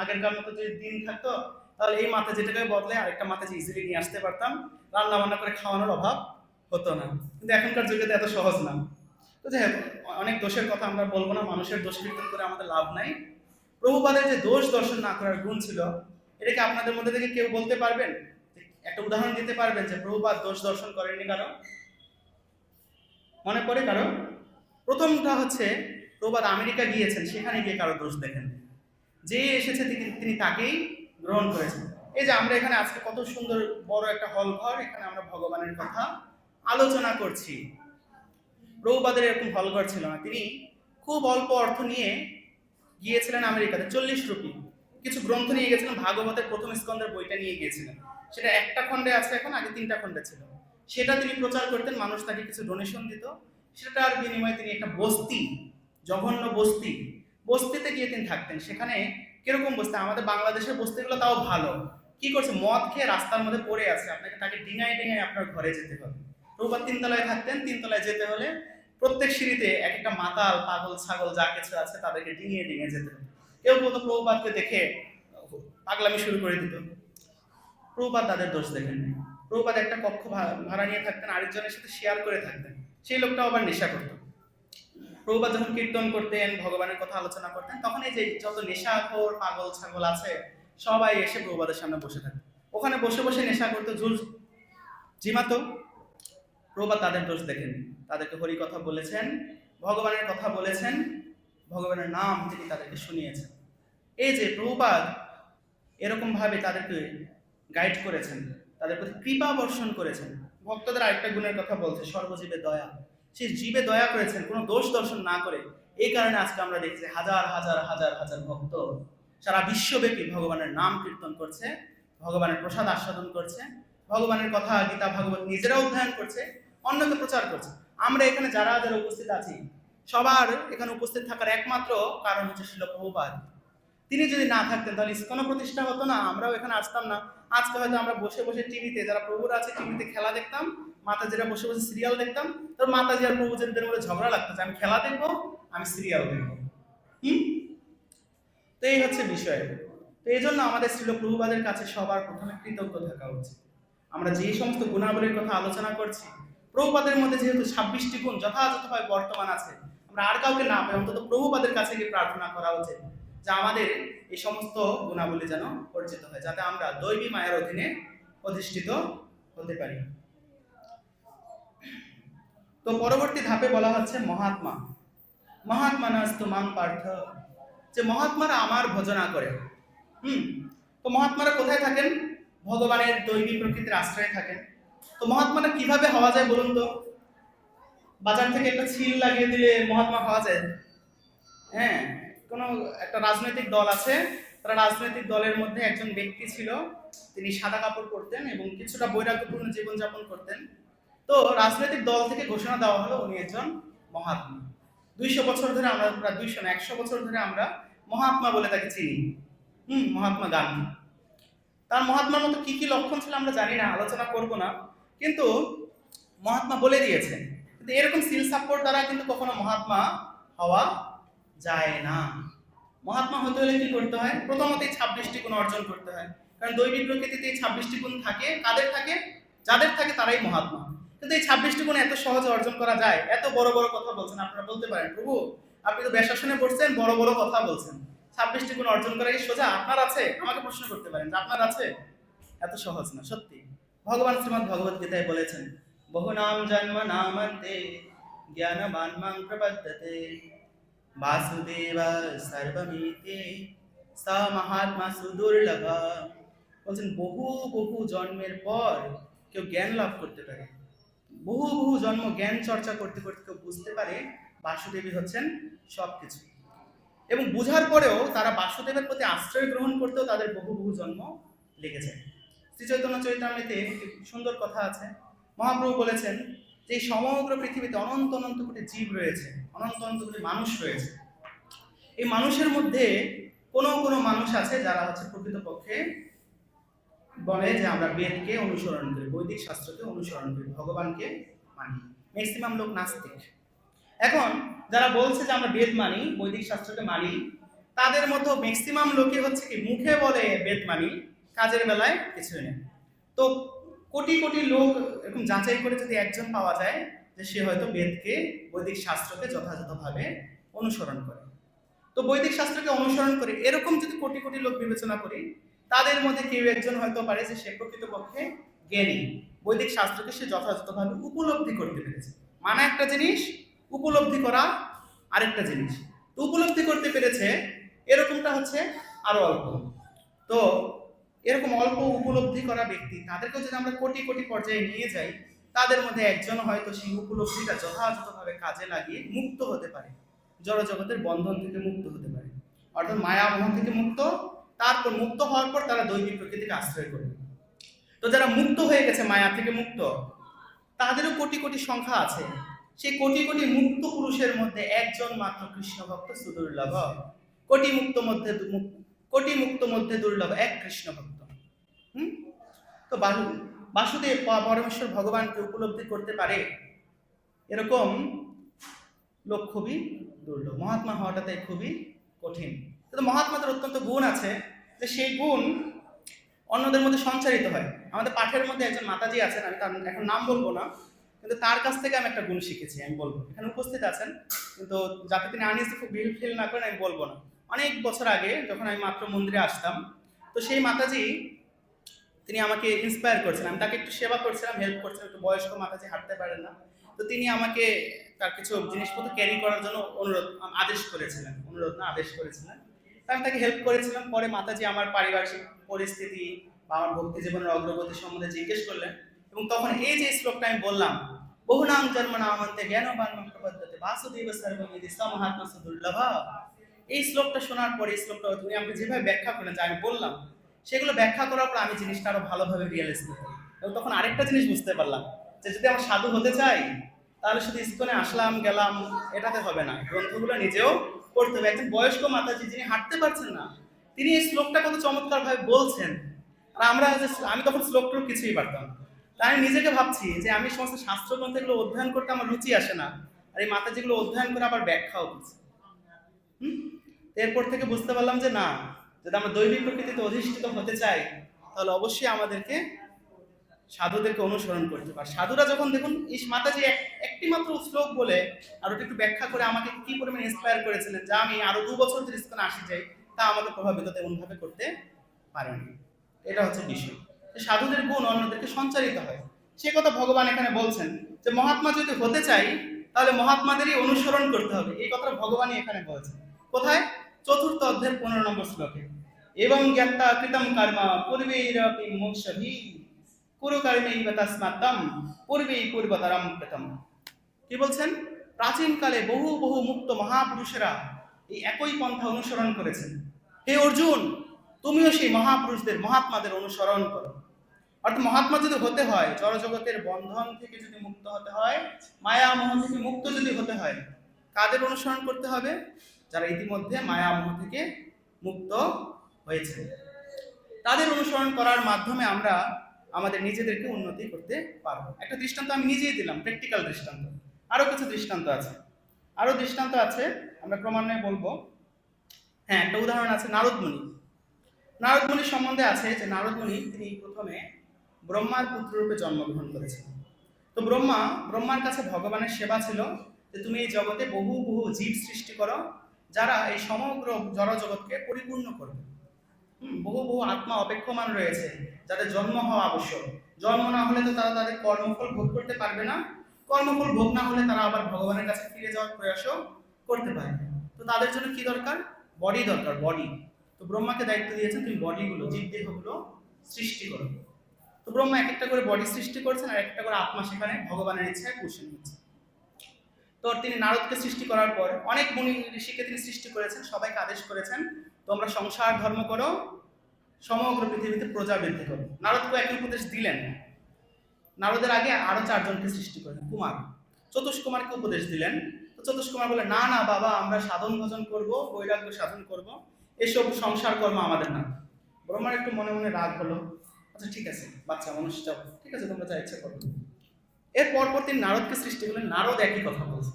আগেরকার মতো যদি দিন থাকতো তাহলে এই মাথা যেটাকে বদলে আরেকটা মাথা ইজিলি নিয়ে আসতে পারতাম, রান্না বান্না করে খাওয়ানোর অভাব হতো না। কিন্তু এখনকার যুগে তো এত সহজ না। তো যাই হোক, অনেক দোষের কথা আমরা বলবো না, মানুষের দোষ কীর্তন করে আমাদের লাভ নাই। প্রভুপাদের যে দোষ দর্শন না করার গুণ ছিল, এটাকে আপনাদের মধ্যে থেকে কেউ বলতে পারবেন, একটা উদাহরণ দিতে পারবেন যে প্রভুপাদ দোষ দর্শন করেননি কারো? মনে পড়ে কারো? প্রথমটা হচ্ছে প্রভুপাদ আমেরিকা গিয়েছেন, সেখানে গিয়ে কারো দোষ দেখেন, যে এসেছে তিনি তাকেই গ্রহণ করেছেন। এই যে আমরা এখানে আজকে কত সুন্দর বড় একটা হল ঘর, এখানে আমরা ভগবানের কথা আলোচনা করছি। প্রভুপাদের এরকম হল ঘর ছিল না, তিনি খুব অল্প অর্থ নিয়ে গিয়েছিলেন আমেরিকাতে, 40 রুপি, কিছু গ্রন্থ নিয়ে গেছিলেন, ভাগবতের প্রথম স্কন্ধের বইটা নিয়ে গিয়েছিলেন, সেটা একটা খণ্ডে আছে এখন, আগে 3টা খণ্ডে ছিল। সেটা তিনি প্রচার করতেন, মানুষ তাকে কিছু ডোনেশন দিত, সেটার বিনিময়ে তিনি একটা বস্তি, জঘন্য বস্তি, বস্তিতে গিয়ে তিনি থাকতেন। সেখানে কিরকম বস্তি, আমাদের বাংলাদেশের বস্তিগুলো তাও ভালো, কি করছে, মদ খেয়ে রাস্তার মধ্যে পড়ে আছে, আপনাকে তাকে ডিঙায় ডিঙায় আপনার ঘরে যেতে হবে। প্রভুপাদ 3 তলায় থাকতেন, 3 তলায় যেতে হলে প্রত্যেক সিঁড়িতে এক একটা মাতাল পাগল ছাগল যা কিছু আছে তাদেরকে ডিঙিয়ে ডিঙিয়ে যেতে হতো। কেউ কেউ তো প্রভুপাদকে দেখে পাগলামি শুরু করে দিত। প্রভুপাদ তাদের দোষ দেখেননি। প্রভুপাদ একটা কক্ষ ভাড়া নিয়ে থাকতেন, আরেকজনের সাথে শেয়ার করে থাকতেন, সেই লোকটাও আবার নেশা করত। প্রভুপাদ যখন কীর্তন করতেন, ভগবানের কথা আলোচনা করতেন, তখন এই যে যত নেশাখোর পাগল ছাগল আছে সবাই এসে প্রভুপাদের সামনে বসে থাকতো, ওখানে বসে বসে নেশা করতো, ঝুল জিমাতো। প্রভুপাদ তাদের দোষ দেখেন, তাদেরকে হরি কথা বলেছেন, ভগবানের কথা বলেছেন, ভগবানের নাম তিনি তাদেরকে শুনিয়েছেন। এই যে প্রভুপাদ এরকম ভাবে তাদেরকে গাইড করেছেন, তাদের প্রতি কৃপা বর্ষণ করেছেন। ভক্তদের আরেকটা গুণের কথা বলছে, সর্বজীবে দয়া, সে জীবে দয়া করেছেন কোনো দোষ দর্শন না করে। এই কারণে আজকে আমরা দেখছি হাজার হাজার হাজার হাজার ভক্ত সারা বিশ্বব্যাপী ভগবানের নাম কীর্তন করছে, ভগবানের প্রসাদ আস্বাদন করছে, ভগবানের কথা গীতা ভাগবত নিজেরা অধ্যয়ন করছে, অন্যকে প্রচার করছে। আমরা এখানে যারা যারা উপস্থিত আছি, সবার এখানে উপস্থিত থাকার একমাত্র কারণ হচ্ছে শিল প্রভুপাদ। তিনি যদি না থাকতেন তাহলে ইসকনও প্রতিষ্ঠা হতো না, আমরাও এখানে আসতাম না। আজকে হয়তো আমরা বসে বসে টিভিতে, যারা প্রভুরা আছে টিভিতে খেলা দেখতাম, মাতাজিরা বসে বসে সিরিয়াল দেখতাম, তোর মাতাজি আর প্রভুদের মধ্যে ঝগড়া লাগতো যে আমি খেলা দেখবো, আমি সিরিয়াল দেখবো। তো এই হচ্ছে বিষয়। তো এই জন্য আমাদের ছিল প্রভুপাদের কাছে সবার প্রথমে কৃতজ্ঞ থাকা উচিত। আমরা যে সমস্ত গুণাবলীর কথা আলোচনা করছি, প্রভুপাদের মধ্যে যেহেতু 26টি গুণ যথাযথভাবে বর্তমান আছে, আমরা আর কাউকে না পাই অন্তত প্রভুপাদের কাছে গিয়ে প্রার্থনা করা উচিত যে আমাদের এই সমস্ত গুণাবলী যেন অর্জিত হয়, যাতে আমরা দৈবী মায়ের অধীনে অধিষ্ঠিত হতে পারি। তো পরবর্তী ধাপে বলা হচ্ছে মহাত্মা। মহাত্মানাস্তু মাং পার্থ, যে মহাত্মারা আমার ভজনা করে। হুম। তো মহাত্মারা কোথায় থাকেন? ভগবানের দৈবী প্রকৃতির আশ্রয়ে থাকেন। তো মহাত্মারা কিভাবে হওয়া যায় বলুন তো? বাজার থেকে একটা ছিল লাগিয়ে দিলে মহাত্মা হওয়া যায়? হ্যাঁ। কোনো একটা রাজনৈতিক দল আছে, তারা রাজনৈতিক দলের মধ্যে একজন ব্যক্তি ছিল, তিনি সাদা কাপড় পরতেন এবং কিছুটা বৈরাগ্যপূর্ণ জীবনযাপন করতেন। তো রাজনৈতিক দল থেকে ঘোষণা দেওয়া হলো উনি একজন মহাত্মা। 200 বছর ধরে আমরা, প্রায় 200 না 100 বছর ধরে আমরা মহাত্মা বলে তাকে চিনি। মহাত্মা গান্ধী। তার মহাত্মার মতো কি কি লক্ষণ ছিল আমরা জানি না, আলোচনা করব না, কিন্তু মহাত্মা বলে দিয়েছে। কিন্তু এরকম সিল সাপোর্ট দ্বারা কিন্তু কখনো মহাত্মা হওয়া যায় না। মহাত্মা হতে হলে কি করতে হয়? প্রথমত এই 26টি গুণ অর্জন করতে হয়। কারণ দৈবিক প্রকৃতিতে এই 26টি গুণ থাকে। কাদের থাকে? যাদের থাকে তারাই মহাত্মা। কিন্তু এই 26টি গুণ এত সহজে অর্জন করা যায়? এত বড় বড় কথা বলছেন, আপনারা বলতে পারেন প্রভু আপনি তো ব্যাসাসনে পড়ছেন, বড় বড় কথা বলছেন, 26টি গুণ অর্জন করা কি সোজা? আপনার আছে? আমাকে প্রশ্ন করতে পারেন যে আপনার আছে? এত সহজ না সত্যি। ভগবান শ্রীমদ্ ভগবত গীতায় বলেছেন, বহু নাম জন্ম নামন্তে জ্ঞানবান মাং প্রপদ্যতে বাসুদেব সর্বমিতে সা মহাত্মা সুদুর্লভ। বলছেন বহু বহু জন্মের পর কেউ জ্ঞান লাভ করতে পারে, বহু বহু জন্ম জ্ঞান চর্চা করতে করতে কেউ বুঝতে পারে বাসুদেবী হচ্ছেন সবকিছু। এবং বুঝার পরেও তারা বাসুদেবের প্রতি আশ্রয় গ্রহণ করতেও তাদের বহু বহু জন্ম লেগেছে। শ্রী চৈতন্য চৈতামৃতে একটি সুন্দর কথা আছে। মহাপ্রভু বলেছেন যে এই সমগ্র পৃথিবীতে অনন্ত অনন্ত কোটি জীব রয়েছে, অনন্ত অনন্ত কোটি মানুষ রয়েছে। এই মানুষের মধ্যে কোনো কোনো মানুষ আছে যারা হচ্ছে প্রকৃতপক্ষে বলে যে আমরা বেদকে অনুসরণ করি, বৈদিক শাস্ত্রকে অনুসরণ করি, ভগবানকে মানি। ম্যাক্সিমাম লোক নাস্তিক। এখন যারা বলছে যে আমরা বেদ মানি, বৈদিক শাস্ত্রকে মানি, তাদের মতো ম্যাক্সিমাম লোকই হচ্ছে কি মুখে বলে বেদ মানি, কাজের বেলায় কিছুই নেই। তো কোটি কোটি লোক এরকম যাচাই করে যদি একজন পাওয়া যায় যে সে হয়তো বেদকে, বৈদিক শাস্ত্রকে যথাযথভাবে অনুসরণ করে, তো বৈদিক শাস্ত্রকে অনুসরণ করে এরকম যদি কোটি কোটি লোক বিবেচনা করি, তাদের মধ্যে কেউ একজন হয়তো পারে যে সে প্রকৃতপক্ষে জ্ঞানী, বৈদিক শাস্ত্রকে সে যথাযথভাবে উপলব্ধি করতে পেরেছে। মানা একটা জিনিস, উপলব্ধি করা আরেকটা জিনিস। তো উপলব্ধি করতে পেরেছে এরকমটা হচ্ছে আরো অল্প। তো এরকম অল্প উপলব্ধি করা ব্যক্তি, তাদেরকেও যদি আমরা কোটি কোটি পর্যায়ে নিয়ে যাই, তাদের মধ্যে একজন হয়তো সেই উপলব্ধিটা যথাযথভাবে কাজে লাগিয়ে মুক্ত হতে পারে, জড়জগতের বন্ধন থেকে মুক্ত হতে পারে, অর্থাৎ মায়া মোহ থেকে মুক্ত। তারপর মুক্ত হওয়ার পর তারা দৈবিক প্রকৃতিকে আশ্রয় করবে। তো যারা মুক্ত হয়ে গেছে, মায়া থেকে মুক্ত, তাদেরও কোটি কোটি সংখ্যা আছে। সেই কোটি কোটি মুক্ত পুরুষের মধ্যে একজন মাত্র কৃষ্ণ ভক্ত সুদুর্লভ। কোটি মুক্ত মধ্যে কোটি মুক্ত মধ্যে দুর্লভ এক কৃষ্ণ ভক্ত। তো বাসুদেব পরমেশ্বর ভগবানকে উপলব্ধি করতে পারে এরকম লোক খুবই দুর্লভ। মহাত্মা হওয়াটা তাই খুবই কঠিন। কিন্তু মহাত্মাদের অত্যন্ত গুণ আছে, যে সেই গুণ অন্যদের মধ্যে সঞ্চারিত হয়। আমাদের পাঠের মধ্যে একজন মাতাজি আছেন, আমি তার এখন নাম বলবো না, কিন্তু তার কাছ থেকে আমি একটা গুণ শিখেছি, আমি বলবো। এখানে উপস্থিত আছেন, কিন্তু যাতে তিনি আনিসে খুব ফিল না করেন আমি বলবো না। অনেক বছর আগে যখন আমি মাত্র মন্দিরে আসতাম, তো সেই মাতাজি তিনি আমাকে ইন্সপায়ার করছেন, আমি তাকে একটু সেবা করছিলাম, হেল্প করছিলাম। একটু বয়স্ক মাতাজি হাঁটতে পারেন না, তো তিনি আমাকে তার কিছু জিনিসপত্র ক্যারি করার জন্য আদেশ করেছিলেন, আদেশ করেছিলেন। আমি তাকে হেল্প করেছিলাম। পরে মাতাজি আমার পারিপার্শ্বিক পরিস্থিতি বা আমার ভক্তি জীবনের অগ্রগতি সম্বন্ধে জিজ্ঞেস করলেন, এবং তখন এই যে শ্লোকটা আমি বললাম, বহু নাম জন্ম নামন্তে জ্ঞানবান প্রপদ্যতে বাসুদেব সর্বমিতি স মহাত্মা সুদুর্লভ, এই শ্লোকটা শোনার পরে, এই শ্লোকটা তুমি আমাকে যেভাবে ব্যাখ্যা করলেন, যা আমি বললাম সেগুলো ব্যাখ্যা করার পর আমি জিনিসটা আরো ভালোভাবে রিয়েলাইজ করলাম। এবং তখন আরেকটা জিনিস বুঝতে পারলাম, যে যদি আমরা সাধু হতে চাই তাহলে শুধু ইস্কনে আসলাম গেলাম এটাতে হবে না, গ্রন্থগুলো নিজেও পড়তে হবে। একজন বয়স্ক মাতাজি যিনি হাঁটতে পারছেন না, তিনি এই শ্লোকটা কত চমৎকার ভাবে বলছেন, আর আমি তখন শ্লোকগুলো কিছুই পারতাম। তাই আমি নিজেকে ভাবছি যে আমি সমস্ত শাস্ত্র গ্রন্থগুলো অধ্যয়ন করতে আমার রুচি আসে না, আর এই মাতাজিগুলো অধ্যয়ন করে আবার ব্যাখ্যাও করছে। এরপর থেকে বুঝতে পারলাম যে না, যদি আমরা দৈবিক প্রকৃতিতে অধিষ্ঠিত হতে চাই, তাহলে অবশ্যই আমাদেরকে সাধুদেরকে অনুসরণ করতে পারে। সাধুরা যখন দেখুন মাতাজি একটি মাত্র শ্লোক বলে আর ওটা একটু ব্যাখ্যা করে আমাকে কি পরিমাণ ইন্সপায়ার করেছিলেন, যা আমি আরো 2 বছর ধরে ইস্কনে আসি যাই, তা আমাকে প্রভাবিত তেমন ভাবে করতে পারেনি। এটা হচ্ছে বিষয়, সাধুদের গুণ অন্যদেরকে সঞ্চারিত হয়। সে কথা ভগবান এখানে বলছেন যে মহাত্মা যদি হতে চাই, তাহলে মহাত্মাদেরই অনুসরণ করতে হবে, এই কথা ভগবানই এখানে বলছে। কোথায়? চতুর্থ অধ্যায়ের 15 নম্বর শ্লোকে। এবং জ্ঞাতা কৃতম কর্ম পূর্বৈরপি মোক্ষভিঃ কুরু কর্মৈব তস্মাত্তম পূর্বেই পূর্বতরম কৃতম। কি বলছেন? প্রাচীনকালে বহু বহু মুক্ত মহাপুরুষেরা এই একই পন্থা অনুসরণ করেছেন। হে অর্জুন, তুমিও সেই মহাপুরুষদের, মহাত্মাদের অনুসরণ করো। অর্থাৎ মহাত্মা যদি হতে হয়, জড়জগতের বন্ধন থেকে যদি মুক্ত হতে হয়, মায়া মোহ থেকে মুক্ত যদি হতে হয়, কাদের অনুসরণ করতে হবে? যারা ইতিমধ্যে মায়া মোহ থেকে মুক্ত হয়েছে, তাদের অনুসরণ করার মাধ্যমে আমরা আমাদের নিজেদেরকে উন্নতি করতে পারবো। একটা দৃষ্টান্ত আমি নিজেই দিলাম, প্র্যাকটিক্যাল দৃষ্টান্ত। আরো কিছু দৃষ্টান্ত আছে, আমরা ক্রমান্বয়ে বলবো। হ্যাঁ, একটা উদাহরণ আছে নারদমুনি। নারদমুনির সম্বন্ধে আছে যে নারদমুনি তিনি প্রথমে ব্রহ্মার পুত্ররূপে জন্মগ্রহণ করেছেন। তো ব্রহ্মার কাছে ভগবানের সেবা ছিল যে তুমি এই জগতে বহু বহু জীব সৃষ্টি করো, যারা এই সমগ্র জড়জগৎকে পরিপূর্ণ করবে। বহু বহু আত্মা অপেক্ষমান রয়েছে, যাদের জন্ম হওয়া আবশ্যক। জন্ম না হলে তো তারা তাদের কর্মফল ভোগ করতে পারবে না, কর্মফল ভোগ না হলে তারা আবার ভগবানের কাছে ফিরে যাওয়ার প্রয়াসও করতে পারবে। তো তাদের জন্য কি দরকার? বডি দরকার, বডি। তো ব্রহ্মাকে দায়িত্ব দিয়েছেন তুমি বডিগুলো, জীবদেহগুলো সৃষ্টি করো। তো ব্রহ্মা এক একটা করে বডি সৃষ্টি করছেন, আর একটা করে আত্মা সেখানে ভগবানের ইচ্ছায় পুষে নিচ্ছে। তো তিনি নারদকে সৃষ্টি করার পর অনেক মুনি ঋষিকে তিনি সৃষ্টি করেছেন, সবাইকে আদেশ করেছেন তোমরা সংসার ধর্ম করো, সমগ্র পৃথিবীতে প্রজা বৃদ্ধি করো। নারদকে একই উপদেশ দিলেন। নারদের আগে আরো 4 জনকে সৃষ্টি করেন, কুমার। চতুষ্কুমারকে উপদেশ দিলেন। তো চতুষ্কুমার বলে না না বাবা, আমরা সাধন ভজন করব, বৈরাগ্য সাধন করব, এসব সংসার কর্ম আমাদের না। ব্রহ্মার একটু মনে মনে রাগ হলো, আচ্ছা ঠিক আছে বাচ্চা মানুষ যাও, ঠিক আছে তোমরা যা ইচ্ছা করো। এর পরপর তিনি নারদকে সৃষ্টি করলেন। নারদ একই কথা বলছে।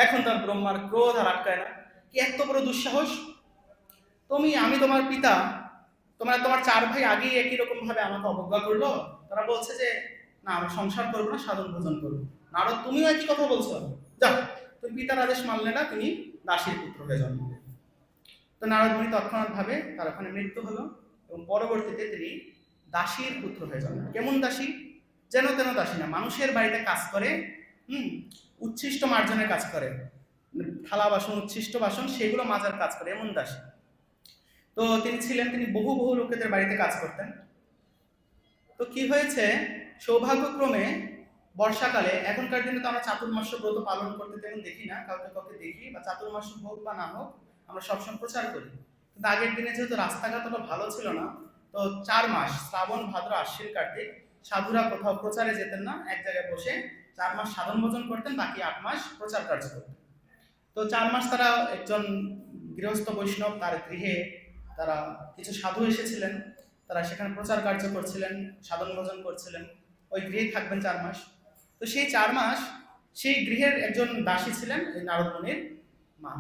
এখন তার ব্রহ্মার ক্রোধ আর আটকায় না। কি এত বড় দুঃসাহস! আমি তোমার পিতা, তোমার 4 ভাই আগেই একই রকম ভাবে আমাকে অবজ্ঞা করলো। তারা বলছে যে না আমরা সংসার করবো না, সাধন ভোজন করবো। নারদ তুমিও একই কথা বলছো, যাও। তুমি পিতার আদেশ মানলে না, তুমি দাসীর পুত্র হয়ে জন্ম। তো নারদ মুনি তৎক্ষণাৎ ভাবে তার ওখানে মৃত্যু হলো, এবং পরবর্তীতে তিনি দাসীর পুত্র হয়ে জন্ম। কেমন দাসী? যেন তেন দাসী না, মানুষের বাড়িতে কাজ করে, উচ্ছিষ্ট মার্জনের কাজ করে, থালা বাসন, উচ্ছিষ্ট বাসন সেগুলো মাজার কাজ করে, এমন দাসী। তো তিনি বহু বহু লোকেদের বাড়িতে কাজ করতেন। তো কি হয়েছে, সৌভাগ্যক্রমে বর্ষাকালে, এখনকার দিনে তো আমরা চাতুর্মাস্য ব্রত পালন করতে তেমন দেখি না, কাউকে কাউকে দেখি, বা চাতুর্মাস্য হোক বা না হোক আমরা সবসময় প্রচার করি। কিন্তু আগের দিনে যেহেতু রাস্তাঘাট অত ভালো ছিল না, তো 4 মাস শ্রাবণ ভাদ্র আশ্বিন কার্তিক সাধুরা কোথাও প্রচারে যেতেন না, এক জায়গায় বসে 4 মাস সাধন ভোজন করতেন, বাকি 8 মাস প্রচার কার্য করতেন। তো 4 মাস তারা একজন গৃহস্থ বৈষ্ণব, তার গৃহে তারা কিছু সাধু এসেছিলেন, তারা সেখানে প্রচার কার্য করছিলেন, সাধন ভোজন করছিলেন, ওই গৃহে থাকবেন 4 মাস। তো সেই 4 মাস সেই গৃহের একজন দাসী ছিলেন এই নারদ মুনির মা।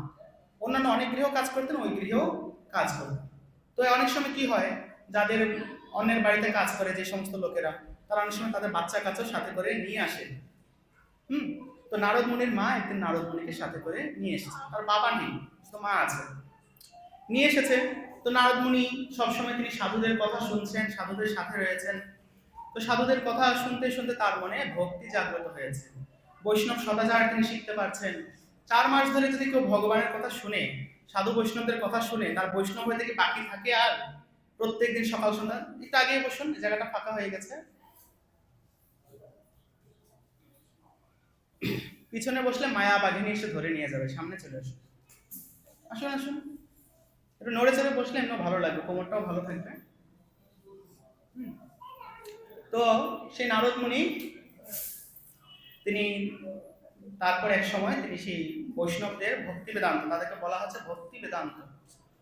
অন্যান্য অনেক গৃহ কাজ করতেন, ওই গৃহেও কাজ করতেন। তো অনেক সময় কি হয়, যাদের অন্যের বাড়িতে কাজ করে যে সমস্ত লোকেরা, তারা অনেক সময় তাদের বাচ্চা কাচ্চা সাথে করে নিয়ে আসে। তো নারদ মুনির মা একদিন নারদ মুনিকে সাথে করে নিয়ে এসেছে, তার বাবা নেই, তো মা আছে, নিয়ে এসেছে। তো নারদ মুনি সবসময় তিনি সাধুদের কথা শুনছেন, সাধুদের সাথে রয়েছেন। তো সাধুদের কথা শুনতে শুনতে তার মনে ভক্তি জাগ্রত হয়েছে, বৈষ্ণব সদাচার তিনি শিখতে পারছেন। 4 মাস ধরে যদি কেউ ভগবানের কথা শুনে, সাধু বৈষ্ণবদের কথা শুনে, তার বৈষ্ণব হয়ে থেকে বাকি থাকে আর প্রত্যেকদিন সকাল সন্ধ্যা। একটু আগে বসুন, জায়গাটা ফাঁকা হয়ে গেছে, পিছনে বসলে মায়া বাঘিনী এসে ধরে নিয়ে যাবে, সামনে চলে আসুন, আসুন আসুন। একটু নড়ে চড়ে বসলে এমন ভালো লাগবে, কোমরটাও ভালো থাকবে। তো সেই নারদ মুনি তিনি তারপর এক সময় তিনি সেই বৈষ্ণবদের ভক্তি বেদান্ত, তাদেরকে বলা হচ্ছে ভক্তি বেদান্ত,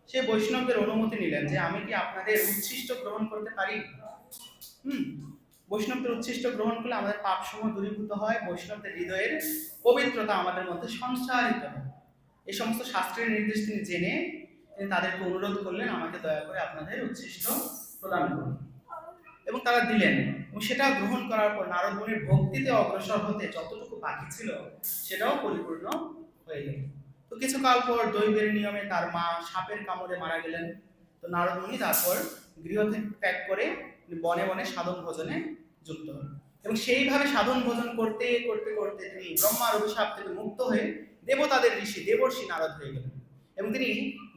সেই বৈষ্ণবদের অনুমতি নিলেন যে আমি কি আপনাদের উচ্ছিষ্ট গ্রহণ করতে পারি। বৈষ্ণবদের উচ্ছিষ্ট গ্রহণ করলে আমাদের পাপ সমূহ দূরীভূত হয়, বৈষ্ণবদের হৃদয়ের পবিত্রতা আমাদের মধ্যে সঞ্চারিত হয়। এই সমস্ত শাস্ত্রের নির্দেশ তিনি জেনে তিনি তাদেরকে অনুরোধ করলেন আমাকে দয়া করে আপনাদের উচ্ছিষ্ট প্রদান করুন, এবং তারা দিলেন। এবং সেটা গ্রহণ করার পর নারদ মুনির ভক্তিতে অগ্রসর হতে যতটুকু বাকি ছিল সেটাও পরিপূর্ণ হয়ে গেল। তো কিছুকাল পর দৈবের নিয়মে তার মা সাপের কামড়ে মারা গেলেন। তো নারদ মুনি তারপর গৃহ ত্যাগ করে বনে বনে সাধন ভোজনে যুক্ত হন, এবং সেইভাবে সাধন ভোজন করতে করতে করতে তিনি ব্রহ্মার অভিশাপ থেকে মুক্ত হয়ে দেবতাদের ঋষি দেবর্ষি নারদ হয়ে গেলেন। এবং তিনি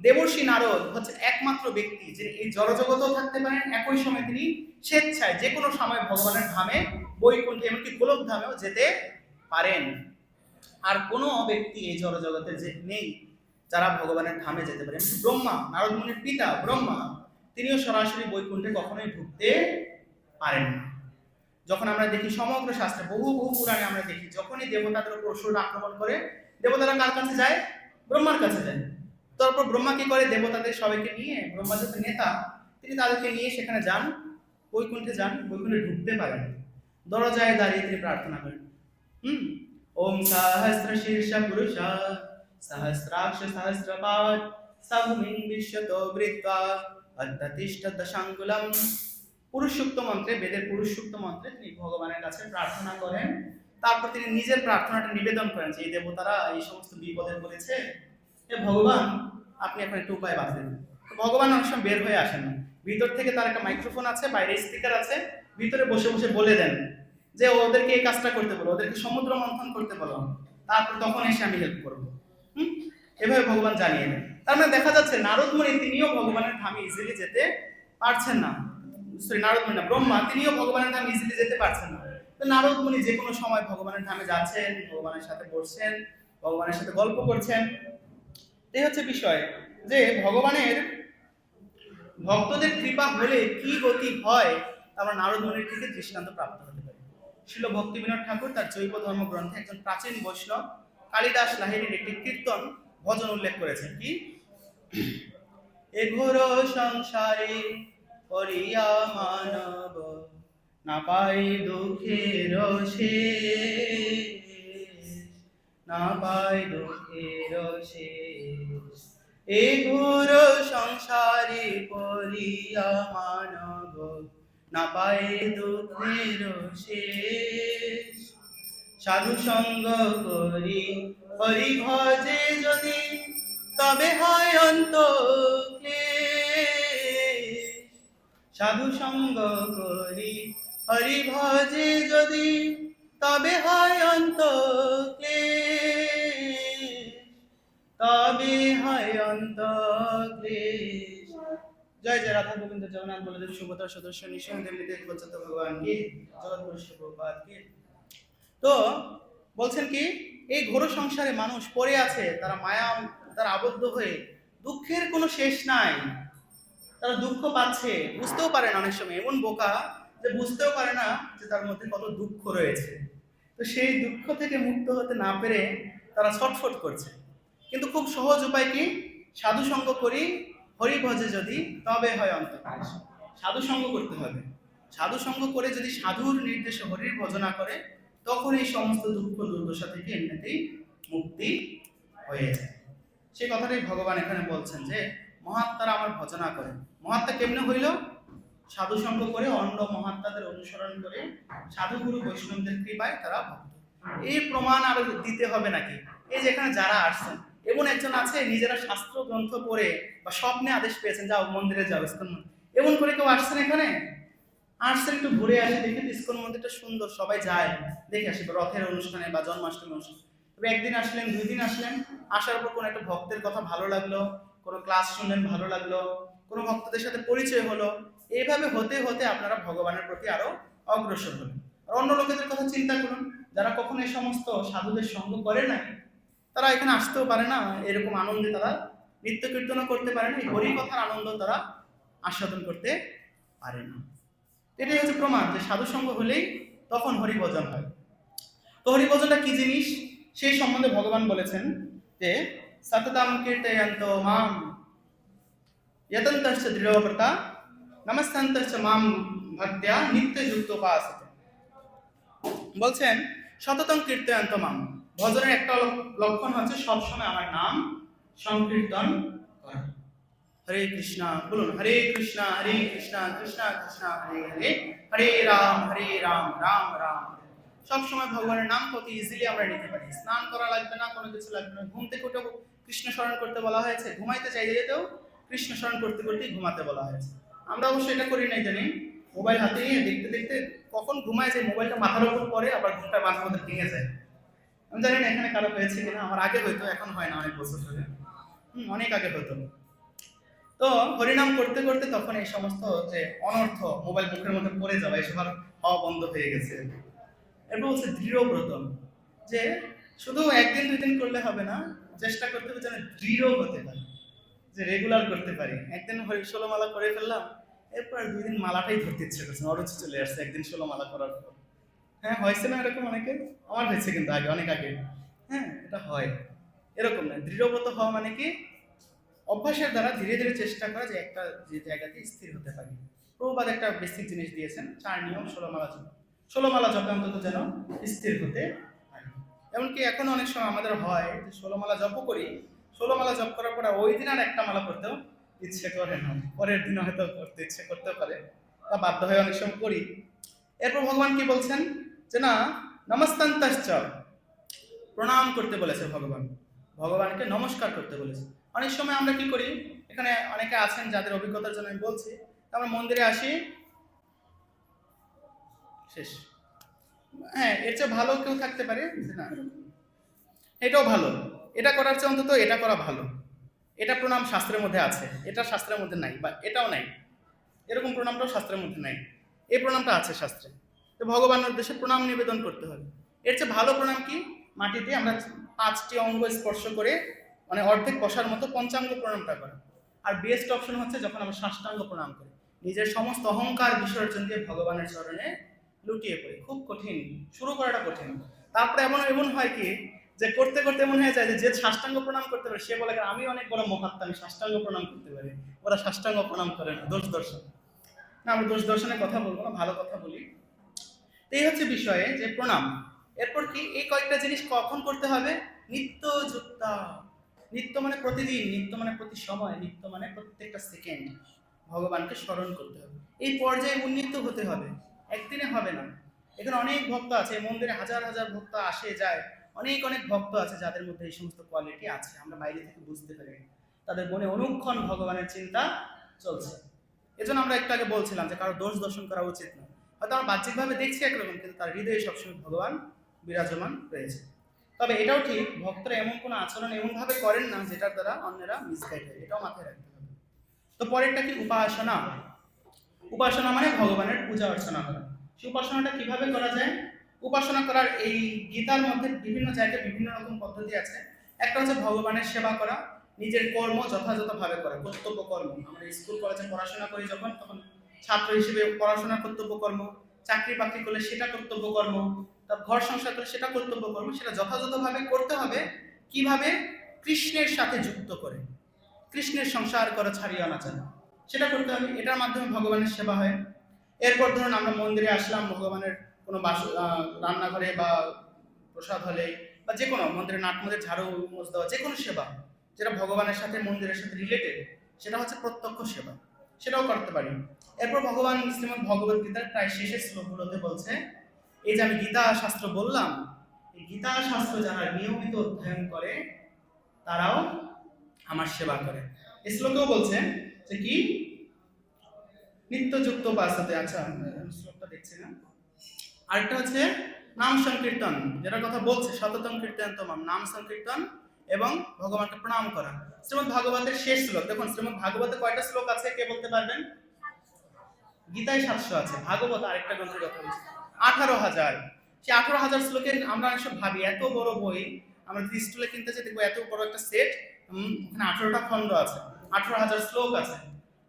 দেবর্ষি নারদ হচ্ছেন একমাত্র ব্যক্তি যিনি এই জড়জগতেও থাকতে পারেন, একই সময় তিনি স্বেচ্ছায় যে কোনো সময় ভগবানের ধামে বৈকুণ্ঠে এমনকি গোলক ধামেও যেতে পারেন। আর কোনো ব্যক্তি এই জড়জগতে যে নেই যারা ভগবানের ধামে যেতে পারে। ব্রহ্মা, নারদ মুনির পিতা ব্রহ্মা, তিনিও সরাসরি বৈকুণ্ঠে কখনোই ঢুকতে পারেন না। যখন আমরা দেখি সমগ্র শাস্ত্রে বহু বহু পুরাণে আমরা দেখি যখনই দেবতাদের উপর অসুর আক্রমণ করে, দেবতারা কার কাছে যায়? ব্রহ্মার কাছে যায়। তারপর ব্রহ্মা কি করে? দেবতাদের সবাইকে নিয়ে, ব্রহ্মা যেহেতু নেতা, তিনি তাদেরকে নিয়ে সেখানে যান, বৈকুণ্ঠে যান, বৈকুণ্ঠে ঢুকতে পারেন। দরজায় দাঁড়িয়ে তিনি প্রার্থনা করেন, ওম সহস্র শীর্ষ পুরুষ সহস্রাক্ষ সহস্রপাদ সভূমিং বিশ্বতো বৃত্বা অদ্যতিষ্ঠ দশাঙ্গুলম। পুরুষ সূক্ত মন্ত্রে, বেদের পুরুষ সূক্ত মন্ত্রে তিনি ভগবানের কাছে প্রার্থনা করেন। তারপর তিনি নিজের প্রার্থনাটা নিবেদন করেন যে এই দেবতারা এই সমস্ত বিপদে পড়েছে, হে ভগবান আপনি এখন একটু উপায় বাঁধেন। ভগবান অনেক সময় বের হয়ে আসেন না, ভিতর থেকে তার একটা মাইক্রোফোন আছে, বাইরে স্পিকার আছে, ভিতরে বসে বসে বলে দেন যে ওদেরকে এই কাজটা করতে বলো, ওদেরকে সমুদ্র মন্থন করতে বলো, তারপর তখন এসে আমি হেল্প করবো। এভাবে ভগবান জানিয়ে দেন। তার মানে দেখা যাচ্ছে নারদ মুনি তিনিও ভগবানের ধামে ইজিলি যেতে পারছেন না। নারদ মুনি না, ব্রহ্মা তিনিও ভগবানের ধামে ইজিলি যেতে পারছেন না। তো নারদ মুনি যে কোনো সময় ভগবানের ধামে যাচ্ছেন, ভগবানের সাথে বসছেন, ভগবানের সাথে গল্প করছেন। এই হচ্ছে বিষয় যে ভগবানের ভক্তদের কৃপা হলে কি গতি হয় আমরা নারদ মুনির থেকে দৃষ্টান্ত প্রাপ্ত হতে পারি। শিল ভক্তি বিনোদ ঠাকুর তার জৈব ধর্ম গ্রন্থে একজন প্রাচীন বৈষ্ণব কালিদাস লাহিড়ীর একটি কীর্তন ভজন উল্লেখ করেছেন। কি? এ ঘোর সংসারে পড়িয়া মানব না পাই দুঃখের শেষ, না পাই দুঃখের শেষ। এ ঘোর সংসারে পড়িয়া মানব না পাই দুঃখের শেষ। সাধু সঙ্গ করি হরি ভজে যদি তবে হয় অন্ত ক্লেশ। সাধু সঙ্গ করি হরি ভজে যদি তবে হয় অন্ত ক্লেশ, তবে হয় অন্ত ক্লেশ। জয় জয় রাধা গোবিন্দ জগন্নাথ বলদেব সুভদ্রা সদস্য নিঃসন্দেহ নিদেশ বলছেন ভগবান কি, জগৎগুরু শিবপাদ কি। তো বলছেন কি এই ঘোর সংসারে মানুষ পড়ে আছে, তারা মায়া তারা আবদ্ধ হয়ে, দুঃখের কোনো শেষ নাই, তারা দুঃখ পাচ্ছে, বুঝতেও পারে না। অনেক সময় এমন বোকা যে বুঝতেও পারে না যে তার মধ্যে কত দুঃখ রয়েছে। তো সেই দুঃখ থেকে মুক্ত হতে না পেরে তারা ছটফট করছে। কিন্তু খুব সহজ উপায় কি? সাধু সঙ্গ করি হরি ভজে যদি তবে হয় অন্তর্ক্লেশ। সাধু সঙ্গ করতে হবে। সাধু সঙ্গ করে যদি সাধুর নির্দেশে হরির ভজনা করে তখন এই সমস্ত দুঃখ দুর্দশা থেকে এমনিতেই মুক্তি হয়ে যায়। সেই কথাটাই ভগবান এখানে বলছেন যে মহাত্মারা আমার ভজনা করেন। মহাত্মা কেমনে হইল? সাধু সঙ্গ করে, অন্য মহাত্মাদের অনুসরণ করে, সাধুগুরু বৈষ্ণবদের কৃপায় তারা ভক্ত। এই প্রমাণ আরো দিতে হবে নাকি? এই যে এখানে যারা আসছেন, এমন একজন আছে নিজেরা শাস্ত্র গ্রন্থ পড়ে বা স্বপ্নে আদেশ পেয়েছেন যাও মন্দিরে যাও, ইস্কন মন্দির, এমন করে কেউ আসছেন এখানে? আসছেন একটু ঘুরে আসে, দেখে ইস্কন মন্দিরটা সুন্দর, সবাই যায়, দেখে আসি রথের অনুষ্ঠানে বা জন্মাষ্টমী অনুষ্ঠানে। তবে একদিন আসলেন, 2 দিন আসলেন, আসার পর কোনো একটা ভক্তের কথা ভালো লাগলো, কোনো ক্লাস শুনলেন ভালো লাগলো, কোনো ভক্তদের সাথে পরিচয় হলো, এইভাবে হতে হতে আপনারা ভগবানের প্রতি আরো অগ্রসর হলেন। আর অন্য লোকেদের কথা চিন্তা করুন, যারা কখনো এই সমস্ত সাধুদের সঙ্গ করে নাই, তারা এখানে আসতেও পারে না, এরকম আনন্দে তারা নিত্য কীর্তনও করতে পারে না, এই হরি কথার আনন্দ তারা আস্বাদন করতে পারে না। এটাই হচ্ছে প্রমাণ যে সাধু সঙ্গ হলেই তখন হরিভজন হয়। তো হরিভজনটা কি জিনিস সেই সম্বন্ধে ভগবান বলেছেন যে সততম কীর্তয়ন্ত মাম यतन्तश्च दृढव्रता नमस्तन्तश्च माम भक्त्या नित्ययुक्तोपासते। বলছেন সততম কীর্তয়ন্ত মাম, ভজনের একটা লক্ষণ হচ্ছে সবসময় আমার নাম সংকীর্তন করা। হরে কৃষ্ণ বলুন, হরে কৃষ্ণ কৃষ্ণ কৃষ্ণ হরে হরে, হরে রাম রাম রাম। সবসময় ভগবানের নাম কত ইজিলি আমরা নিতে পারি। স্নান করা লাগবে না, কোনো কিছু লাগবে না। ঘুম থেকে উঠে কৃষ্ণ স্মরণ করতে বলা হয়েছে, ঘুমাইতে চাইলেও কৃষ্ণ স্মরণ করতে করতেই ঘুমাতে বলা হয়েছে। আমরা অবশ্যই এটা করি নাই জানি, মোবাইল হাতে নিয়ে দেখতে দেখতে কখন ঘুমায় যে মোবাইলটা মাথার উপর পড়ে, আবার ঘুমটা মাঝে মধ্যে ভেঙে যায়। আমি জানি না এখানে কারো হয়েছে কিনা, আমার আগে হয়তো, এখন হয় না, অনেক বছর ধরে, অনেক আগে হতো। তো হরিনাম করতে করতে তখন এই সমস্ত যে অনর্থ মোবাইল মুখের মধ্যে পড়ে যাওয়া, এসব আর হওয়া বন্ধ হয়ে গেছে। এরপর হচ্ছে দৃঢ়ব্রত, যে শুধু একদিন দুই দিন করলে হবে না, চেষ্টা করতে হবে যেন দৃঢ় হতে পারি, যে রেগুলার করতে পারি। একদিন 16 মালা করে ফেললাম, এরপর 2 দিন মালাটাই ধরতে ইচ্ছে করছে, অরুচি চলে আসছে একদিন 16 মালা করার পর। হ্যাঁ, হয়েছে না এরকম অনেকের? আমার হয়েছে কিন্তু আগে, অনেক আগে। হ্যাঁ, এটা হয়। এরকম না, দৃঢ়ব্রত হওয়া মানে কি, অভ্যাসের দ্বারা ধীরে ধীরে চেষ্টা করা যে একটা যে জায়গাতে স্থির হতে পারি। প্রভুপাদ একটা বেসিক জিনিস দিয়েছেন, 4 নিয়ম 16 মালা জপ। 16 মালা জপে অন্তত যেন স্থির হতে পারি। এমনকি এখন অনেক সময় আমাদের হয় যে 16 মালা জপ করি, 16 মালা জপ করার পরে ওই দিন আর একটা মালা করতেও ইচ্ছে করে না, পরের দিন হয়তো করতে ইচ্ছে করতে পারে, তা বাধ্য হয়ে অনেক সময় করি। এরপর ভগবান কি বলছেন, যে না, নমস্তান্তাশ্চ, প্রণাম করতে বলেছে ভগবান, ভগবানকে নমস্কার করতে বলেছে। অনেক সময় আমরা কি করি, এখানে অনেকে আছেন যাদের অভিজ্ঞতার জন্য আমি বলছি, আমরা মন্দিরে আসি, শেষ। হ্যাঁ, এর চেয়ে ভালো কেউ থাকতে পারে না, এটাও ভালো, এটা করার চেয়ে অন্তত এটা করা ভালো। এটা প্রণাম শাস্ত্রের মধ্যে আছে, এটা শাস্ত্রের মধ্যে নাই, বা এটাও নাই, এরকম প্রণামটাও শাস্ত্রের মধ্যে নাই, এই প্রণামটা আছে শাস্ত্রে। তো ভগবানের উদ্দেশ্যে প্রণাম নিবেদন করতে হবে। এর চেয়ে ভালো প্রণাম কি, মাটিতে আমরা 5টি অঙ্গ স্পর্শ করে, মানে অর্ধেক বসার মতো পঞ্চাঙ্গ প্রণামটা করা। আর বেস্ট অপশন হচ্ছে যখন আমরা সাষ্টাঙ্গ প্রণাম করি, নিজের সমস্ত অহংকার বিসর্জন দিয়ে ভগবানের চরণে লুটিয়ে পড়ি। খুব কঠিন, শুরু করাটা কঠিন। তারপরে এমন এমন হয় কি, যে করতে করতে এমন হয়ে যায় যে সাষ্টাঙ্গ প্রণাম করতে পারে সে বলে আমি অনেক বড় মহাত্মা, আমি সাষ্টাঙ্গ প্রণাম করতে পারি। ওরা সাষ্টাঙ্গ প্রণাম করে না, দোষ দর্শন। না, আমরা দোষ দর্শনের কথা বলবো না, ভালো কথা বলি। এই হচ্ছে বিষয়ে যে প্রণাম। এরপর কি, এই কয়েকটা জিনিস কখন করতে হবে, নিত্য যুক্তা। নিত্য মানে প্রতিদিন, নিত্য মানে প্রতি সময়, নিত্য মানে প্রত্যেকটা সেকেন্ড ভগবানকে স্মরণ করতে হবে। এই পর্যায়ে উন্নীত হতে হবে, একদিনে হবে না। এখানে অনেক ভক্ত আছে, মন্দিরে হাজার হাজার ভক্ত আসে যায়, অনেক অনেক ভক্ত আছে যাদের মধ্যে এই সমস্ত কোয়ালিটি আছে, আমরা বাইরে থেকে বুঝতে পারি। তাদের মনে অনুক্ষণ ভগবানের চিন্তা চলছে। এজন্য আমরা একটু আগে বলছিলাম যে কারো দোষ দর্শন করা উচিত না। হয়তো আমরা বাহ্যিকভাবে দেখছি একরকম, কিন্তু তার হৃদয়ে সবসময় ভগবান বিরাজমান রয়েছে। তবে এটাও ঠিক, ভক্তরা এমন কোনো আচরণ এমনভাবে করেন না যেটার দ্বারা অন্যরা মিসগাইড হয়, এটাও মাথায় রাখতে হবে। তো পরেরটা কি, উপাসনা। উপাসনা মানে ভগবানের পূজা অর্চনা করা। সেই উপাসনাটা কিভাবে করা যায়, উপাসনা করার এই গীতার মধ্যে বিভিন্ন জায়গায় বিভিন্ন রকম পদ্ধতি আছে। একটা হচ্ছে ভগবানের সেবা করা, নিজের কর্ম যথাযথভাবে করা, কর্তব্য কর্ম। আমরা স্কুল কলেজে পড়াশোনা করি যখন, তখন ছাত্র হিসেবে পড়াশোনা কর্তব্য কর্ম, চাকরি বাকরি করলে সেটা কর্তব্য কর্ম, তার ঘর সংসার করলে সেটা কর্তব্য কর্ম, সেটা যথাযথভাবে করতে হবে। কিভাবে, কৃষ্ণের সাথে যুক্ত করে, কৃষ্ণের সংসার করা ছাড়িয়ে আনা যায়, সেটা করতে হবে। এটার মাধ্যমে ভগবানের সেবা হয়। এরপর ধরুন আমরা মন্দিরে আসলাম, ভগবানের কোনো রান্নাঘরে বা প্রসাদ হলে, বা যে কোনো মন্দিরে নাট মন্দিরে ঝাড়ু মোছ দেওয়া, যে কোনো সেবা যেটা ভগবানের সাথে মন্দিরের সাথে রিলেটেড, সেটা হচ্ছে প্রত্যক্ষ সেবা, সেটাও করতে পারি। এরপর ভগবান শ্রীমদ্ ভগবত গীতার প্রায় শেষের শ্লোকগুলোতে বলছে, এই যে আমি গীতা শাস্ত্র বললাম, এই গীতা শাস্ত্র যারা নিয়মিত অধ্যয়ন করে তারাও আমার সেবা করে। এই শ্লোকেও বলছে যে কি, নিত্যযুক্ত উপাসতে। আচ্ছা, শ্লোকটা দেখছি না। আরেকটা হচ্ছে নাম সংকীর্তন, যেটার কথা বলছে, সততম কীর্তন তোমাম, নাম সংকীর্তন এবং ভগবানকে প্রণাম করা। শ্রীমদ্ ভাগবতের শেষ শ্লোক দেখুন, শ্রীমদ্ ভাগবতে কয়টা শ্লোক আছে কে বলতে পারবেন? গীতায় 700 আছে, ভাগবত আরেকটা গ্রন্থের কথা বলছি 18,000। সেই 18,000 শ্লোকের আমরা এসব ভাবি এত বড় বই, আমরা যদি স্কুলে কিনতে চাই দেখবো এত বড় একটা সেট, ওখানে 18টা খণ্ড আছে, 18,000 শ্লোক আছে।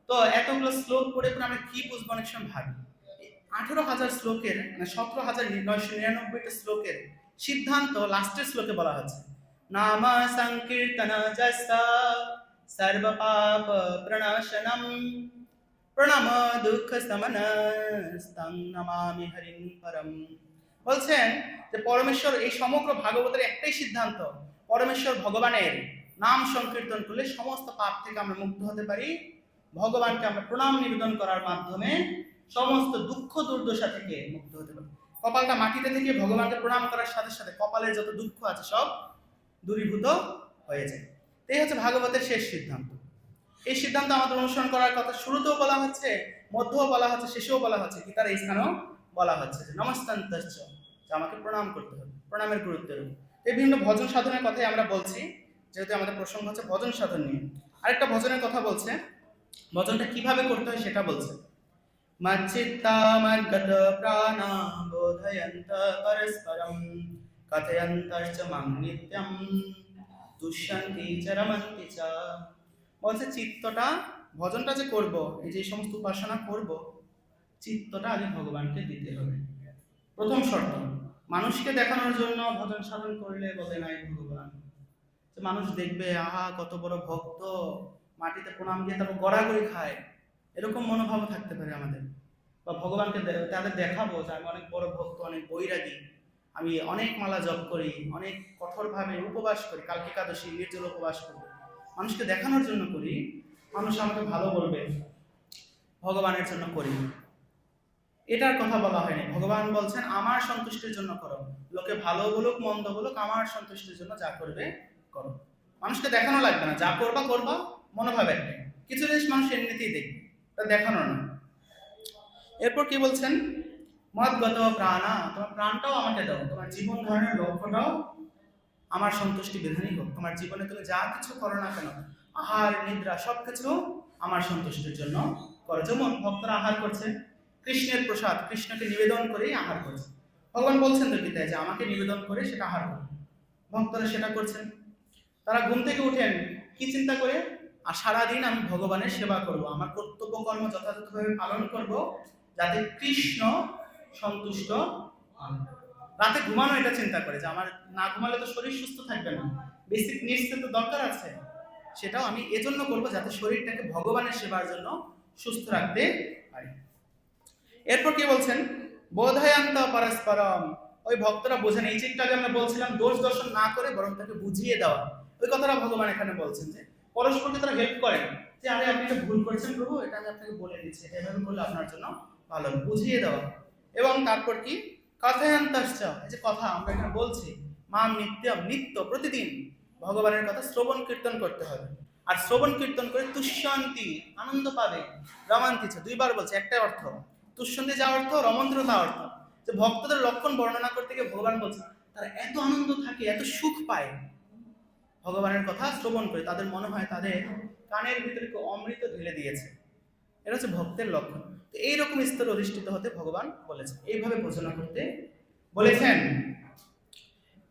তো এতগুলো শ্লোক পড়ে পড়ে আমরা কি বুঝবো, অনেক সময় ভাবি। 18,000 শ্লোকের মানে 17,999টা শ্লোকের সিদ্ধান্ত লাস্টের শ্লোকে বলা হচ্ছে, নাম সংকীর্তন যস্তা সর্ব পাপ প্রণাশনম প্রণাম দুঃখ সমনস্তং নমামি হরিং পরম। বলছেন যে পরমেশ্বর, এই সমগ্র ভাগবতের একটাই সিদ্ধান্ত, পরমেশ্বর ভগবানের নাম সংকীর্তন করলে সমস্ত পাপ থেকে আমরা মুক্ত হতে পারি। ভগবানকে আমরা প্রণাম নিবেদন করার মাধ্যমে সমস্ত দুঃখ দুর্দশা থেকে মুক্ত হতে পারি। কপালটা মাটিতে থেকে ভগবানকে প্রণাম করার সাথে সাথে কপালের যত দুঃখ আছে সব দূরীভূত হয়ে যায়। এই হচ্ছে ভাগবতের শেষ সিদ্ধান্ত। এই সিদ্ধান্ত আমাদের অনুসরণ করার কথা শুরুতেও বলা হচ্ছে, মধ্যেও বলা হচ্ছে, শেষেও বলা হচ্ছে, গীতার এই স্থানেও বলা হচ্ছে যে নমস্তান্তশ্চ, যে আমাকে প্রণাম করতে হবে, প্রণামের গুরুত্বের উপর। এই বিভিন্ন ভজন সাধনের কথাই আমরা বলছি, যেহেতু আমাদের প্রসঙ্গ হচ্ছে ভজন সাধন নিয়ে। আরেকটা ভজনের কথা বলছে, ভজনটা কিভাবে করতে হয় সেটা বলছে। মচ্চিত্তা মদ্গত প্রাণা বোধয়ন্ত পরস্পরম কথয়ন্তশ্চ মাং নিত্যম তুষ্যন্তি চ রমন্তি চ। বলছে চিত্তটা, ভজনটা যে করব, এই যে সমস্ত উপাসনা করব, চিত্তটা আগে ভগবানকে দিতে হবে। প্রথম শর্ত, মানুষকে দেখানোর জন্য ভজন সাধন করলে বলে নাই ভগবান, যে মানুষ দেখবে আহা কত বড় ভক্ত, মাটিতে প্রণাম দিয়ে তারপর গড়াগড়ি খায়, এরকম মনোভাব থাকতে পারে আমাদের। বা ভগবানকে তাদের দেখাবো যে আমি অনেক বড় ভক্ত, অনেক বৈরাগী, আমি অনেক মালা জপ করি, অনেক কঠোরভাবে উপবাস করি, কালকে একাদশী নির্জল উপবাস করি, মানুষকে দেখানোর জন্য করি, মানুষ আমাকে ভালো বলবে, ভগবানের জন্য করি, এটার কথা বলা হয়নি। ভগবান বলছেন আমার সন্তুষ্টির জন্য করো, লোকে ভালো বলুক মন্দ বলুক, আমার সন্তুষ্টির জন্য যা করবে করো। মানুষকে দেখানো লাগবে না, যা করবা করবা, মনোভাব একটাই। কিছু জিনিস মানুষ এমনিতেই দেখবে, তা দেখানো না। এরপর কি বলছেন, মদগত প্রাণা, তোমার প্রাণটাও আমাকে দাও, তোমার জীবন ধারণের লক্ষ্যটাও আমার সন্তুষ্টি বিধানই হোক। তোমার জীবনে তুমি যা কিছু করো না কেন, আহার নিদ্রা সবকিছু আমার সন্তুষ্টির জন্য করো। যেমন ভক্তরা আহার করছে, কৃষ্ণের প্রসাদ, কৃষ্ণকে নিবেদন করেই আহার করছে। ভগবান বলছেন তো গীতায় যে আমাকে নিবেদন করে সেটা আহার করো, ভক্তরা সেটা করছেন। তারা ঘুম থেকে উঠেন কি চিন্তা করে, আর সারাদিন আমি ভগবানের সেবা করব, আমার কর্তব্য কর্ম যথাযথভাবে পালন করব, যাতে কৃষ্ণ সন্তুষ্ট হন। রাতে ঘুমানো এটা চিন্তা করে যে আমার না ঘুমালে তো শরীর সুস্থ থাকবে না, বেসিক নিডস তো দরকার আছে, সেটাও আমি এজন্য করব যাতে শরীরটাকে ভগবানের সেবার জন্য সুস্থ রাখতে পারি। এরপর কি বলছেন, বোধয়ন্ত পরস্পরম, ওই ভক্তরা বোঝেন, এই চিন্তাকে আমরা বলছিলাম দোষ দর্শন না করে বরং তাকে বুঝিয়ে দেওয়া, ওই কথাটা ভগবান এখানে বলছেন যে পরস্পরকে তারা হেল্প করেন, যে আরে আপনি এটা ভুল করছেন প্রভু, এটা আমি আপনাকে বলে দিচ্ছি, এভাবে করলে আপনার জন্য ভালো, বুঝিয়ে দেওয়া। এবং তারপর কি, কথায়ন্তশ্চ, এই যে কথা আমরা এখানে বলছি, মা নিত্যম, নিত্য প্রতিদিন ভগবানের কথা শ্রবণ কীর্তন করতে হবে। আর শ্রবণ কীর্তন করে তুষ্যন্তি, আনন্দ পাবে, রমান্তিচ, দুইবার বলছে, একটা অর্থ তুষ্যন্তি যা অর্থ, রমন্ত্র তা অর্থ। যে ভক্তদের লক্ষণ বর্ণনা করতে গিয়ে ভগবান বলছে তারা এত আনন্দ থাকে, এত সুখ পায় ভগবানের কথা শ্রবণ করে, তাদের মনে হয় তাদের কানের ভিতরে কেউ অমৃত ঢেলে দিয়েছে। এটা হচ্ছে ভক্তের লক্ষণ। তো এইরকম স্তরে অধিষ্ঠিত হতে ভগবান বলেছেন, এইভাবে ভজনা করতে বলেছেন।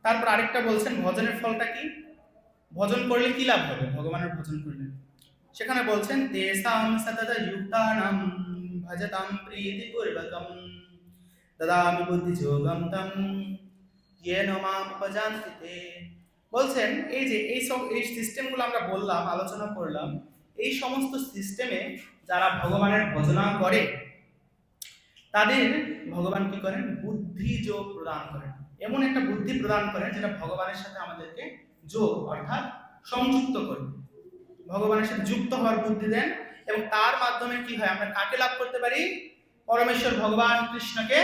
তারপর আরেকটা বলছেন ভজনের ফলটা কি, ভজন করলে কি লাভ হবে ভগবানের ভজন করলে, সেখানে বলছেন তেসাম সতত যুক্তানাম ভজতাম প্রীতি পূর্বকম দদামি বুদ্ধি যোগম তম ইয়েন মাম উপজান্তি তে। বলছেন এই যে এই সিস্টেমগুলো আমরা বললাম, আলোচনা করলাম, এই সমস্ত সিস্টেমে যারা ভগবানের ভজনা করে তাদের ভগবান কি করেন, বুদ্ধি যোগ প্রদান করেন, এমন একটা বুদ্ধি প্রদান করেন যেটা ভগবানের সাথে আমাদেরকে যোগ অর্থাৎ সংযুক্ত করে, ভগবানের সাথে যুক্ত হওয়ার বুদ্ধি দেন। এবং তার মাধ্যমে কি হয়, আমরা কাকে লাভ করতে পারি, পরমেশ্বর ভগবান কৃষ্ণকে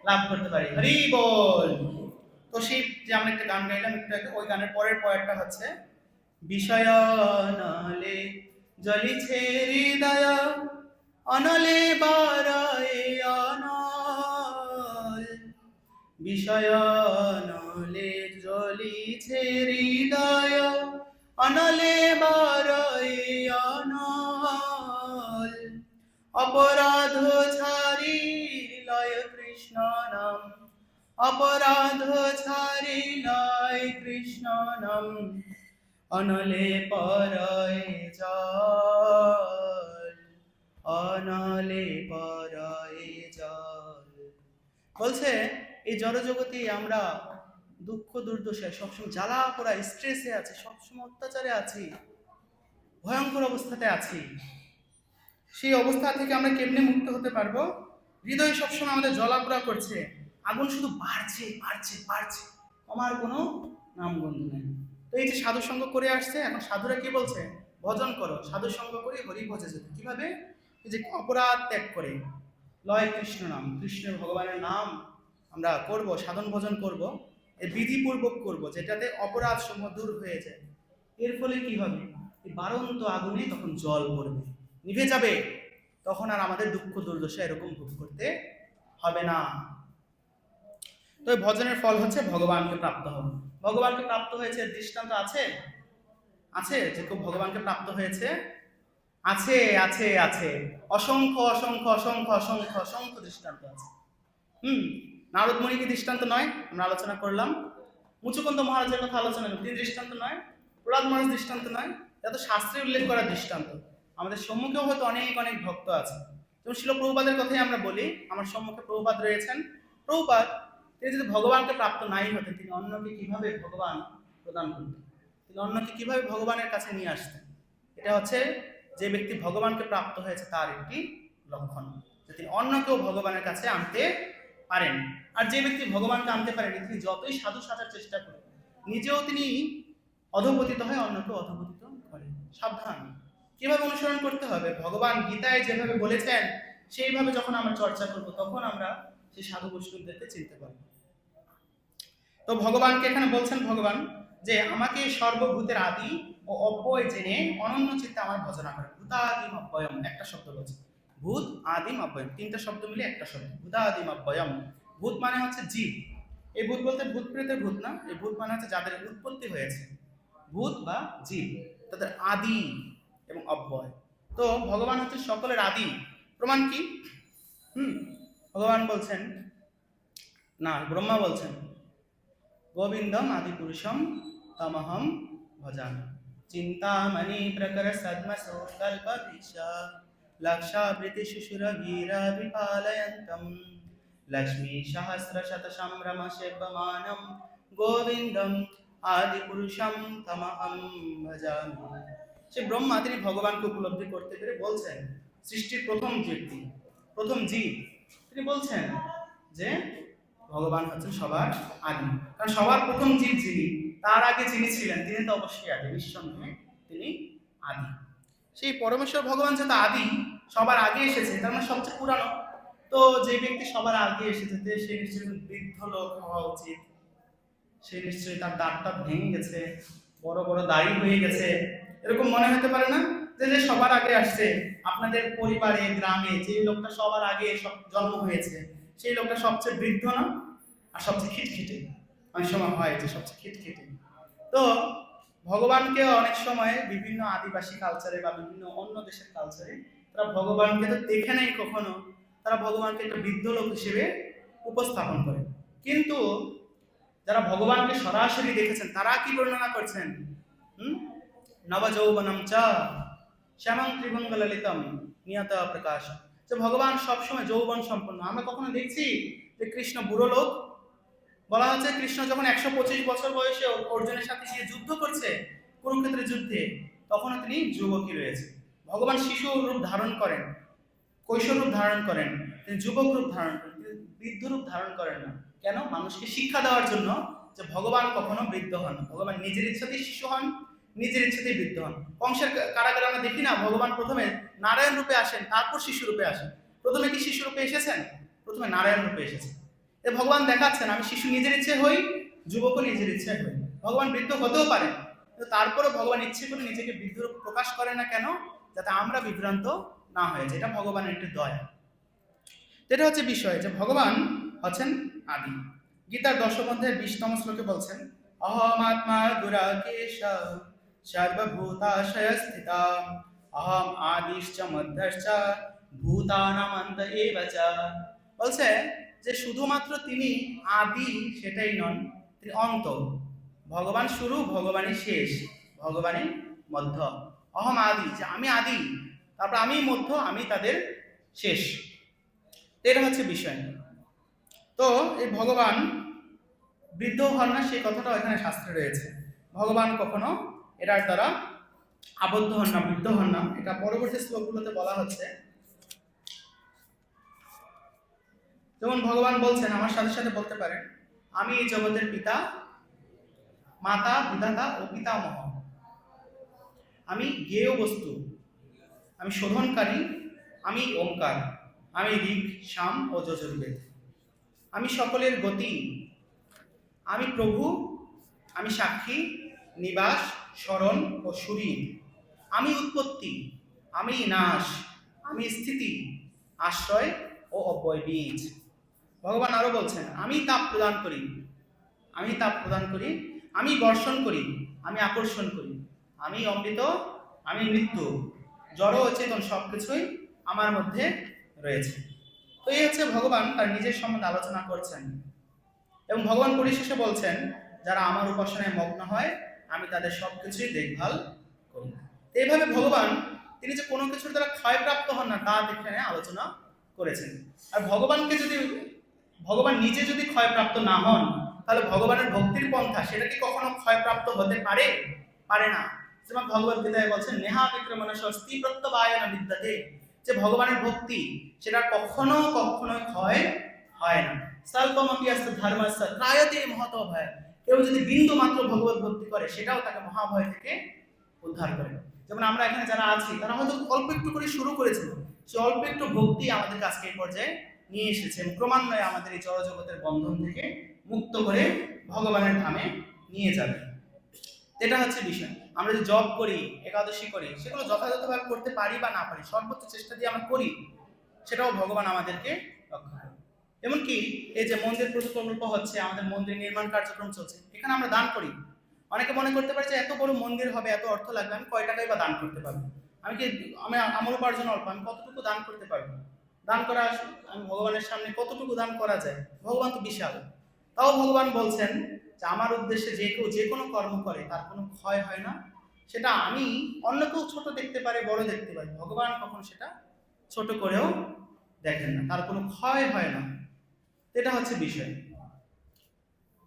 লাভ করতে পারি। হরি বল। তো সেই যে আমরা একটা গান গাইলাম একটু আগে, ওই গানের পরের পয়েন্টটা হচ্ছে বিষয় নলে জ্বলিছে হৃদয় অনলে বারায়ে অনল, বিষয় নলে জ্বলিছে হৃদয় অনলে বারায়ে অনল, অপরাধ ছাড়ি লয় কৃষ্ণ নাম, অপরাধ ছাড়ি লয় কৃষ্ণ নাম, অনলে পরায়ে জল, অনলে পরায়ে জল। বলছে এই জড়জগতে আমরা দুঃখ দুর্দশায় সবসময় জ্বালা পোড়া স্ট্রেসে আছি, সবসময় অত্যাচারে আছি, ভয়ঙ্কর অবস্থাতে আছি। সেই অবস্থা থেকে আমরা কেমনে মুক্ত হতে পারবো, হৃদয় সবসময় আমাদের জ্বলাপোড়া করছে, আগুন শুধু বাড়ছে বাড়ছে বাড়ছে, আমার কোনো নামগন্ধ নেই। তো এই যে সাধু সঙ্গ করে আসছে, এখন সাধুরা কি বলছে, ভজন করো, সাধু সঙ্গ করে হরি ভজে যেতে। কিভাবে, এই যে অপরাধ ত্যাগ করে লয় কৃষ্ণ নাম, কৃষ্ণের ভগবানের নাম আমরা করব, সাধন ভজন করব, এই বিধিপূর্বক করব, যেটাতে অপরাধ সমূহ দূর হয়ে যায়। এর ফলে কি হবে, এই বারন্ত আগুনে তখন জল পড়বে, নিভে যাবে, তখন আর আমাদের দুঃখ দুর্দশা এরকম ভোগ করতে হবে না। তো এই ভজনের ফল হচ্ছে ভগবানকে প্রাপ্ত হওয়া। ভগবানকে প্রাপ্ত হয়েছে দৃষ্টান্ত আছে? আছে যে কেউ ভগবানকে প্রাপ্ত হয়েছে? আছে আছে আছে, অসংখ্য অসংখ্য অসংখ্য অসংখ্য অসংখ্য দৃষ্টান্ত আছে। নারদ মুনি কি দৃষ্টান্ত নয়? আমরা আলোচনা করলাম। মুচুকুন্দ মহারাজের কথা আলোচনা করলাম, তিনি দৃষ্টান্ত নয়? প্রহ্লাদ মহারাজ দৃষ্টান্ত নয়? এত শাস্ত্রে উল্লেখ করা দৃষ্টান্ত। আমাদের সম্মুখেও হয়তো অনেক অনেক ভক্ত আছে। যেমন শিল প্রভুপাদের কথাই আমরা বলি, আমার সম্মুখে প্রভুপাদ রয়েছেন। প্রভুপাদ তিনি যদি ভগবানকে প্রাপ্ত নাই হতেন, তিনি অন্যকে কিভাবে ভগবান প্রদান করতেন? তিনি অন্যকে কিভাবে ভগবানের কাছে নিয়ে আসতেন? এটা হচ্ছে যে ব্যক্তি ভগবানকে প্রাপ্ত হয়েছে তার একটি লক্ষণ, যে তিনি অন্যকেও ভগবানের কাছে আনতে পারেন। আর যে ব্যক্তি ভগবানকে আনতে পারেন, তিনি যতই সাধু সাজার চেষ্টা করেন, নিজেও তিনি অধপতিত হয়, অন্যকেও অধপতিত করেন। সাবধান। কিভাবে অনুসরণ করতে হবে? ভগবান গীতায় যেভাবে বলেছেন সেইভাবে যখন আমরা চর্চা করব, তখন আমরা সেই সাধু বৈষ্ণবদেরকে চিনতে পারব। তো ভগবানকে এখানে বলছেন ভগবান যে আমাকে সর্বভূতের আদি ও অব্যয় জেনে অনন্য চিত্তে আমার ভজনা করে। ভূতাদিম অব্যয়ম, একটা শব্দ বলছে। ভূত আদিম অব্যয়ম, তিনটা শব্দ মিলে একটা শব্দ, ভূতাদিম অব্যয়ম। ভূত মানে হচ্ছে জীব। এই ভূত বলতে ভূত প্রেতের ভূত না, এই ভূত মানে হচ্ছে যাদের উৎপত্তি হয়েছে। ভূত বা জীব, তাদের আদি এবং অব্যয়। তো ভগবান হচ্ছে সকলের আদি। প্রমাণ কি? ভগবান বলছেন, না ব্রহ্মা বলছেন, গোবিন্দম আদি পুরুষম তমহম ভজামি। চিন্তামণি প্রকর সদ্মসো কল্পবিশ লক্ষাবৃতি শিশুর বীরা বিপালয়ন্তম লক্ষ্মী সহস্র শত সম্ভ্রম সেব্যমানম গোবিন্দম আদি পুরুষম তমহম ভজামি। সে ব্রহ্মা তিনি ভগবানকে উপলব্ধি করতে পেরে বলছেন, সৃষ্টির প্রথম ব্যক্তি, প্রথম জীব, তিনি বলছেন যে ভগবান হচ্ছেন সবার আদি। কারণ সবার প্রথম জীব যিনি, তার আগে যিনি ছিলেন, তিনি তো অবশ্যই আদি, নিঃসন্দেহে তিনি আদি। সেই পরমেশ্বর ভগবান যেহেতু আদি, সবার আগে এসেছে, তার মানে সবচেয়ে পুরানো। তো যে ব্যক্তি সবার আগে এসেছে, সে নিশ্চয়ই বৃদ্ধ লোক হওয়া উচিত। সে নিশ্চয়ই তার দাঁতটা ভেঙে গেছে, বড় বড় দাড়ি হয়ে গেছে। এরকম মনে হতে পারে না যে সবার আগে আসছে? আপনাদের পরিবারে, গ্রামে যে লোকটা সবার আগে জন্ম হয়েছে, সেই লোকটা সবচেয়ে বৃদ্ধ না, আর সবচেয়ে খিটখিটে। অনেক সময় হয় যে সবচেয়ে খিটখিটে। তো ভগবানকে অনেক সময় বিভিন্ন আদিবাসী কালচারে বা বিভিন্ন অন্য দেশের কালচারে তারা ভগবানকে তো দেখে নাই কখনো, তারা ভগবানকে একটা বৃদ্ধ লোক হিসেবে উপস্থাপন করে। কিন্তু যারা ভগবানকে সরাসরি দেখেছেন তারা কি বর্ণনা করছেন? নবযৌবনম চ শ্যামং ত্রিভঙ্গ ললিতম নিয়ত প্রকাশ। যে ভগবান সবসময় যৌবন সম্পন্ন। আমরা কখনো দেখছি যে কৃষ্ণ বুড়ো লোক? বলা হচ্ছে কৃষ্ণ যখন 125 বছর বয়সে অর্জুনের সাথে গিয়ে যুদ্ধ করছে, কুরুক্ষেত্রের যুদ্ধে, তখনও তিনি যুবকই রয়েছে। ভগবান শিশু রূপ ধারণ করেন, কৈশোর রূপ ধারণ করেন, তিনি যুবক রূপ ধারণ করেন, তিনি বৃদ্ধ রূপ ধারণ করেন না। কেন? মানুষকে শিক্ষা দেওয়ার জন্য যে ভগবান কখনো বৃদ্ধ হন। ভগবান নিজের ইচ্ছাতেই শিশু হন, নিজের ইচ্ছাতেই বৃদ্ধ হন। কংসের কারাগারে আমরা দেখি না, ভগবান প্রথমে নারায়ণ রূপে আসেন, তারপর শিশু রূপে আসেন। প্রথমে কি শিশু রূপে এসেছেন? প্রথমে নারায়ণ রূপে এসেছেন। এ ভগবান দেখাচ্ছেন আমি শিশু নিজের ইচ্ছে হই, যুবকও নিজের ইচ্ছায় হই। ভগবান বৃদ্ধ হতেও পারেন, কিন্তু তারপরে ভগবান ইচ্ছে করে নিজেকে বৃদ্ধ রূপ প্রকাশ করে না। কেন? যাতে আমরা বিভ্রান্ত না হয়ে যায়। এটা ভগবানের একটি দয়া। এটা হচ্ছে বিষয় যে ভগবান হচ্ছেন আদি। গীতার 10 অধ্যায়ের 20তম শ্লোকে বলছেন, অহম আত্মা গুরাকেশ সর্বভূতাশয় স্থিতা অহম আদিশ্চ মধ্যশ্চ ভূতানাম অন্ত এব চ। বলছে যে শুধুমাত্র তিনি আদি সেটাই নন, তিনি অন্ত। ভগবান শুরু, ভগবানই শেষ, ভগবানই মধ্য। অহম আদি, যে আমি আদি, তারপর আমি মধ্য, আমি তাদের শেষ। এটা হচ্ছে বিষয়। তো এই ভগবান বৃদ্ধ হন না, সেই কথাটাও এখানে শাস্ত্রে রয়েছে। ভগবান কখনো এটার দ্বারা আবদ্ধ হন না, বৃদ্ধ হন না। এটা পরবর্তী শ্লোকগুলোতে বলা হচ্ছে। যেমন ভগবান বলছেন, আমার সাথে সাথে বলতে পারেন, আমি এই জগতের পিতা, মাতা, বিধাতা ও পিতামহ। আমি জ্ঞেয় বস্তু, আমি শোধনকারী, আমি ওঙ্কার, আমি ঋক, সাম ও যজুর্বেদ। আমি সকলের গতি, আমি প্রভু, আমি সাক্ষী, নিবাস, স্মরণ ও সুরী। আমি উৎপত্তি, আমি নাশ, আমি স্থিতি, আশ্রয় ও অব্যয় বীজ। ভগবান আরো বলছেন, আমি তাপ প্রদান করি, আমি তাপ প্রদান করি, আমি বর্ষণ করি, আমি আকর্ষণ করি, আমি অমৃত, আমি মৃত্যু, জড় ও চেতন সবকিছুই আমার মধ্যে রয়েছে। তো এই হচ্ছে ভগবান তার নিজের সম্বন্ধে আলোচনা করছেন। এবং ভগবান পরিশেষে বলছেন, যারা আমার উপাসনায় মগ্ন হয় আমি তাদের সবকিছুই দেখভাল করি। তো এইভাবে ভগবান তিনি যে কোনো কিছুর দ্বারা ক্ষয়প্রাপ্ত হন না তা এখানে আলোচনা করেছেন। আর ভগবান নিজে যদি ক্ষয়প্রাপ্ত না হন, তাহলে ভগবানের ভক্তির পন্থা সেটা কি কখনো ক্ষয়প্রাপ্ত হতে পারে? পারে না। যেমন ভগবত গীতায় বলছেন, নেহা বিক্রমণ স্বস্তি প্রত্যবায়না বিদ্যাতে, যে ভগবানের ভক্তি সেটা কখনো কখনো ক্ষয় হয় না। স্বল্পমপি আস্তে ধর্মস্য ত্রায়তে মহত ভয়, কেউ যদি বিন্দু মাত্র ভগবত ভক্তি করে সেটাও তাকে মহাভয় থেকে উদ্ধার করে। যেমন আমরা এখানে যারা আছি তারা হয়তো অল্প একটু করে শুরু করেছিল, সে অল্প একটু ভক্তি আমাদের কাছে এই পর্যায়ে নিয়ে এসেছে এবং ক্রমান্বয়ে আমাদের এই জড়জগতের বন্ধন থেকে মুক্ত করে ভগবানের ধামে নিয়ে যাবে। এটা হচ্ছে বিষয়। আমরা যে জব করি, একাদশী করি, সেগুলো যথাযথভাবে করতে পারি বা না পারি, সর্বোচ্চ চেষ্টা দিয়ে আমরা করি, সেটাও ভগবান আমাদেরকে রক্ষা করে। এমনকি এই যে মন্দির প্রকল্প হচ্ছে, আমাদের মন্দির নির্মাণ কার্যক্রম চলছে, এখানে আমরা দান করি। অনেকে মনে করতে পারে যে এত বড় মন্দির হবে, এত অর্থ লাগবে, আমি কয় টাকাই বা দান করতে পারবো, আমার উপার্জন অল্প, আমি কতটুকু দান করতে পারবো? দান করা, আমি ভগবানের সামনে কতটুকু দান করা যায়? ভগবান তো বিশাল। তাও ভগবান বলছেন যে আমার উদ্দেশ্যে যে কেউ যে কোনো কর্ম করে তার কোনো ক্ষয় হয় না। সেটা আমি অন্য কেউ ছোট দেখতে পারে, বড় দেখতে পারে, ভগবান কখন সেটা ছোট করেও দেখেন না, তার কোনো ক্ষয় হয় না। এটা হচ্ছে বিষয়।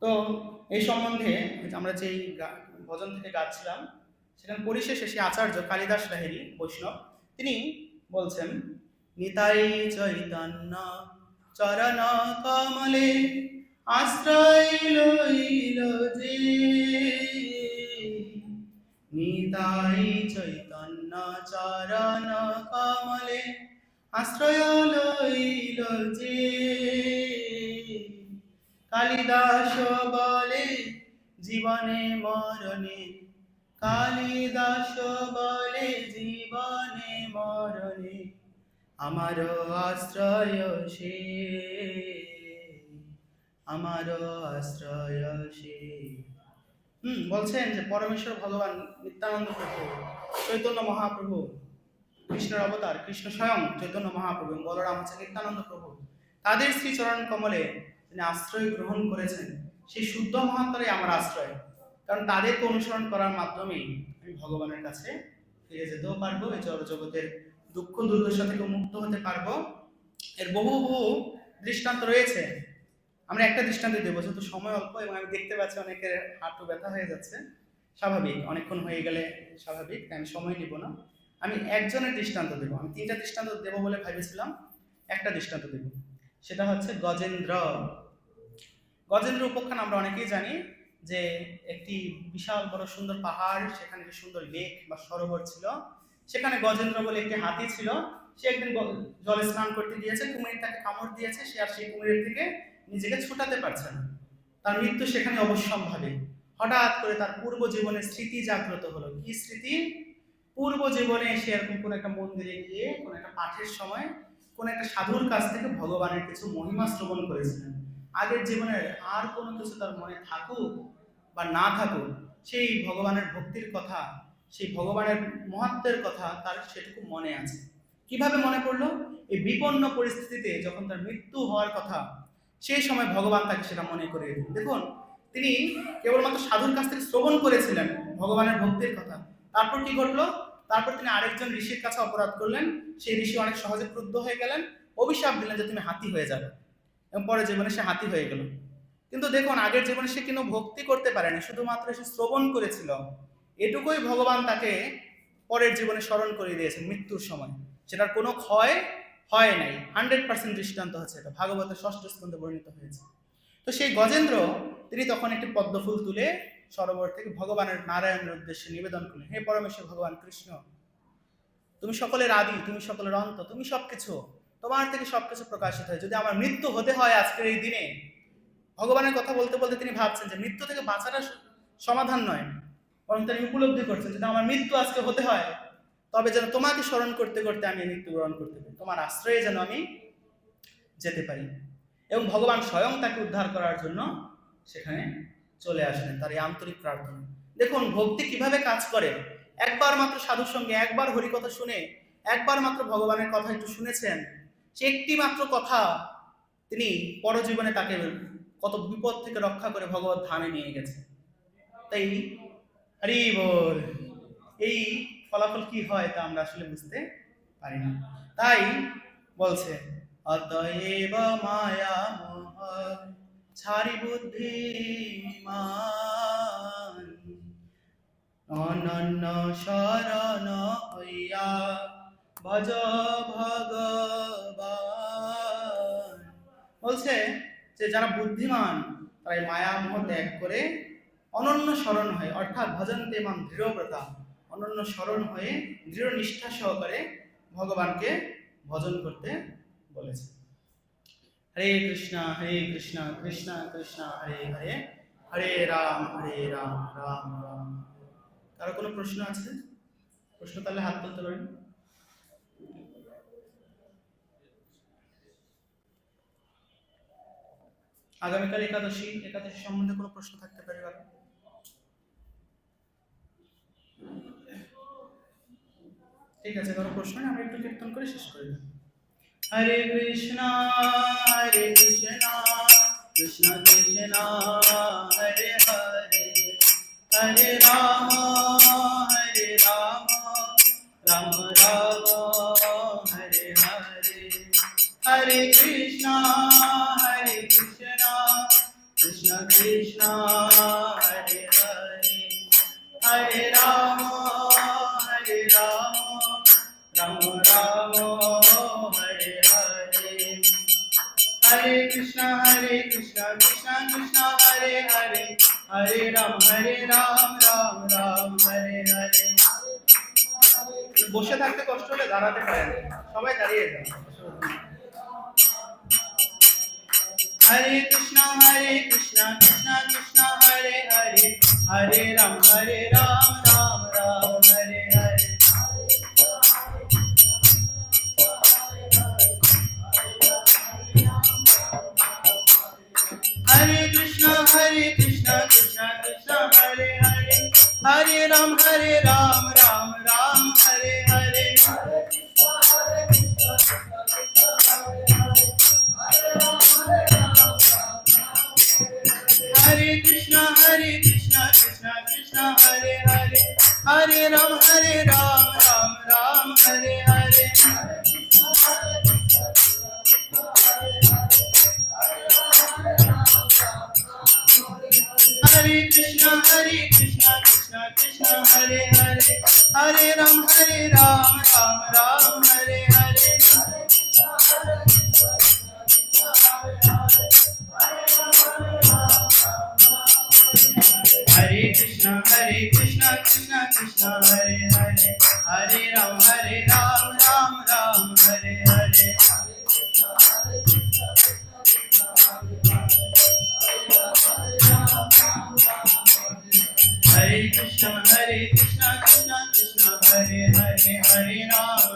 তো এই সম্বন্ধে আমরা যেই ভজন থেকে গাচ্ছিলাম, সেখানে পরিশেষে সে আচার্য কালিদাস লাহিড়ী বৈষ্ণব তিনি বলছেন, নিতাই চৈতন্য চরণ কমলে আশ্রয় লইল যে, নিতাই চৈতন্য চরণ কমলে আশ্রয় লইল যে, কালিদাস বলে জীবনে মরণে, কালিদাস বলে জীবনে মরণে আমার আশ্রয় সে, আমার আশ্রয় সে। বলছেন যে পরমেশ্বর ভগবান নিত্যানন্দ প্রভু, চৈতন্য মহাপ্রভু, কৃষ্ণের অবতার, কৃষ্ণ স্বয়ং চৈতন্য মহাপ্রভু, বলরাম হচ্ছে নিত্যানন্দ প্রভু, তাদের শ্রীচরণ কমলে তিনি আশ্রয় গ্রহণ করেছেন। সেই শুদ্ধ মহাত্মারাই আমার আশ্রয়, কারণ তাদেরকে অনুসরণ করার মাধ্যমেই আমি ভগবানের কাছে ফিরে যেতেও পারবো, এই জগতের দুঃখ দুর্দশা থেকে মুক্ত হতে পারবো। এর বহু বহু দৃষ্টান্ত রয়েছে। আমরা একটা দৃষ্টান্ত দেবো, যেহেতু সময় অল্প এবং আমি দেখতে পাচ্ছি অনেকের হাঁটু ব্যথা হয়ে যাচ্ছে, স্বাভাবিক, অনেকক্ষণ হয়ে গেলে স্বাভাবিক, আমি সময় নিব না। আমি একজনের দৃষ্টান্ত দেবো, আমি 3টা দৃষ্টান্ত দেবো বলে ভেবেছিলাম, একটা দৃষ্টান্ত দেব, সেটা হচ্ছে গজেন্দ্র। গজেন্দ্র উপাখ্যান আমরা অনেকেই জানি যে একটি বিশাল বড় সুন্দর পাহাড়, সেখানে একটি সুন্দর লেক বা সরোবর ছিল, সেখানে গজেন্দ্র বলে একটি হাতি ছিল। সে একদিন জলে স্নান করতে গিয়েছে, কুমির তাকে কামড় দিয়েছে, সে আর সেই কুমিরের থেকে নিজেকে ছুটাতে পারছে না, তার মৃত্যু সেখানে অবশ্যম্ভাবী। হঠাৎ করে তার পূর্ব জীবনের স্মৃতি জাগ্রত হলো। কি স্মৃতি? পূর্ব জীবনে সে এরকম কোন একটা মন্দিরে গিয়ে কোন একটা পাঠের সময় কোন একটা সাধুর কাছ থেকে ভগবানের কিছু মহিমা শ্রবণ করেছিলেন। আগের জীবনের আর কোনো কিছু তার মনে থাকুক বা না থাকুক, সেই ভগবানের ভক্তির কথা, সেই ভগবানের মহত্বের কথা তার সেটুকু মনে আছে। কিভাবে মনে পড়লো? এই বিপন্ন পরিস্থিতিতে যখন তার মৃত্যু হওয়ার কথা, সেই সময় ভগবান তাকে সেটা মনে করিয়ে দিলেন। দেখুন, তিনি কেবলমাত্র সাধুর কাছ থেকে শ্রবণ করেছিলেন ভগবানের ভক্তির কথা, তারপর কি ঘটলো? তারপর তিনি আরেকজন ঋষির কাছে অপরাধ করলেন, সেই ঋষি অনেক সহজে ক্রুদ্ধ হয়ে গেলেন, অভিশাপ দিলেন যে তুমি হাতি হয়ে যাবে, এবং পরের জীবনে সে হাতি হয়ে গেল। কিন্তু দেখুন, আগের জীবনে সে কিন্তু ভক্তি করতে পারেনি, শুধুমাত্র সে শ্রবণ করেছিল, এটুকুই ভগবান তাকে পরের জীবনে স্মরণ করে দিয়েছেন মৃত্যুর সময়। সেটার কোনো ক্ষয় হয় নাই, 100% দৃষ্টান্ত হচ্ছে এটা, ভাগবতের 6ষ্ঠ স্কন্ধে বর্ণিত হয়েছে। তো সেই গজেন্দ্র তিনি তখন একটি পদ্মফুল তুলে সরোবর থেকে ভগবানের নারায়ণের উদ্দেশ্যে নিবেদন করলেন, হে পরমেশ্বর ভগবান কৃষ্ণ, তুমি সকলের আদি, তুমি সকলের অন্ত, তুমি সবকিছু, তোমার থেকে সবকিছু প্রকাশিত হয়। যদি আমার মৃত্যু হতে হয় আজকের এই দিনে, ভগবানের কথা বলতে বলতে তিনি ভাবছেন যে মৃত্যু থেকে বাঁচাটা সমাধান নয়, বরং তিনি উপলব্ধি করছেন যদি আমার মৃত্যু আজকে হতে হয়, তবে যেন তোমাকে স্মরণ করতে করতে আমি মৃত্যুবরণ করতে পারি, তোমার আশ্রয়ে যেন আমি যেতে পারি। এবং ভগবান স্বয়ং তাকে উদ্ধার করার জন্য সেখানে চলে আসলেন, তার এই আন্তরিক প্রার্থনা। দেখুন ভক্তি কিভাবে কাজ করে। একবার মাত্র সাধুর সঙ্গে, একবার হরিকথা শুনে, একবার মাত্র ভগবানের কথা একটু শুনেছেন, সে একটি মাত্র কথা তিনি পরজীবনে তাকে কত বিপদ থেকে রক্ষা করে ভগবত ধামে নিয়ে গেছে। তাই হরি বল, এই ফলাফল কি হয় তা আমরা আসলে বুঝতে পারি না। তাই বলছে অতএব মায়া মোহ ছাড়ি বুদ্ধিমান, অনন্য শরণ হইয়া ভজ ভগবান। বলছে যে যারা বুদ্ধিমান তারা এই মায়া মোহ ত্যাগ করে অনন্য স্মরণ হয়, অর্থাৎ ভজন্তে মাম দৃঢ়ব্রতা, অনন্য স্মরণ হয়ে দৃঢ় নিষ্ঠা সহকারে ভগবানকে ভজন করতে বলেছে। হরে কৃষ্ণ কৃষ্ণ কৃষ্ণ হরে হরে, হরে রাম রাম রাম। কারো কোনো প্রশ্ন আছে? প্রশ্ন তাহলে হাত তুলতে পারেন। আগামীকাল একাদশী সম্বন্ধে কোনো প্রশ্ন থাকতে পারে কারো? ঠিক আছে, কারো প্রশ্ন আমরা একটু কীর্তন করে শেষ করে দেব। হরে কৃষ্ণ কৃষ্ণ কৃষ্ণ হরে হরে, হরে রাম রাম রাম হরে হরে, হরে কৃষ্ণ কৃষ্ণ কৃষ্ণ হরে হরে, হরে রাম রাম রাম হরে হরে, হরে কৃষ্ণ কৃষ্ণ কৃষ্ণ হরে হরে, হরে রাম রাম রাম হরে হরে। বসে থাকতে কষ্ট হলে দাঁড়াতে পারেন, সবাই দাঁড়িয়ে যান। হরে কৃষ্ণ কৃষ্ণ কৃষ্ণ হরে হরে, হরে রাম রাম রাম হরে হরে। हरे कृष्णा कृष्णा कृष्णा हरे हरे, हरे राम राम राम हरे हरे। हरे कृष्णा कृष्णा कृष्णा हरे हरे, हरे राम राम हरे हरे। हरे कृष्णा कृष्णा कृष्णा हरे हरे, हरे राम राम हरे हरे। हरे कृष्णा कृष्णा कृष्णा हरे हरे, हरे राम राम हरे हरे। हरे कृष्णा कृष्णा कृष्णा हरे हरे, हरे राम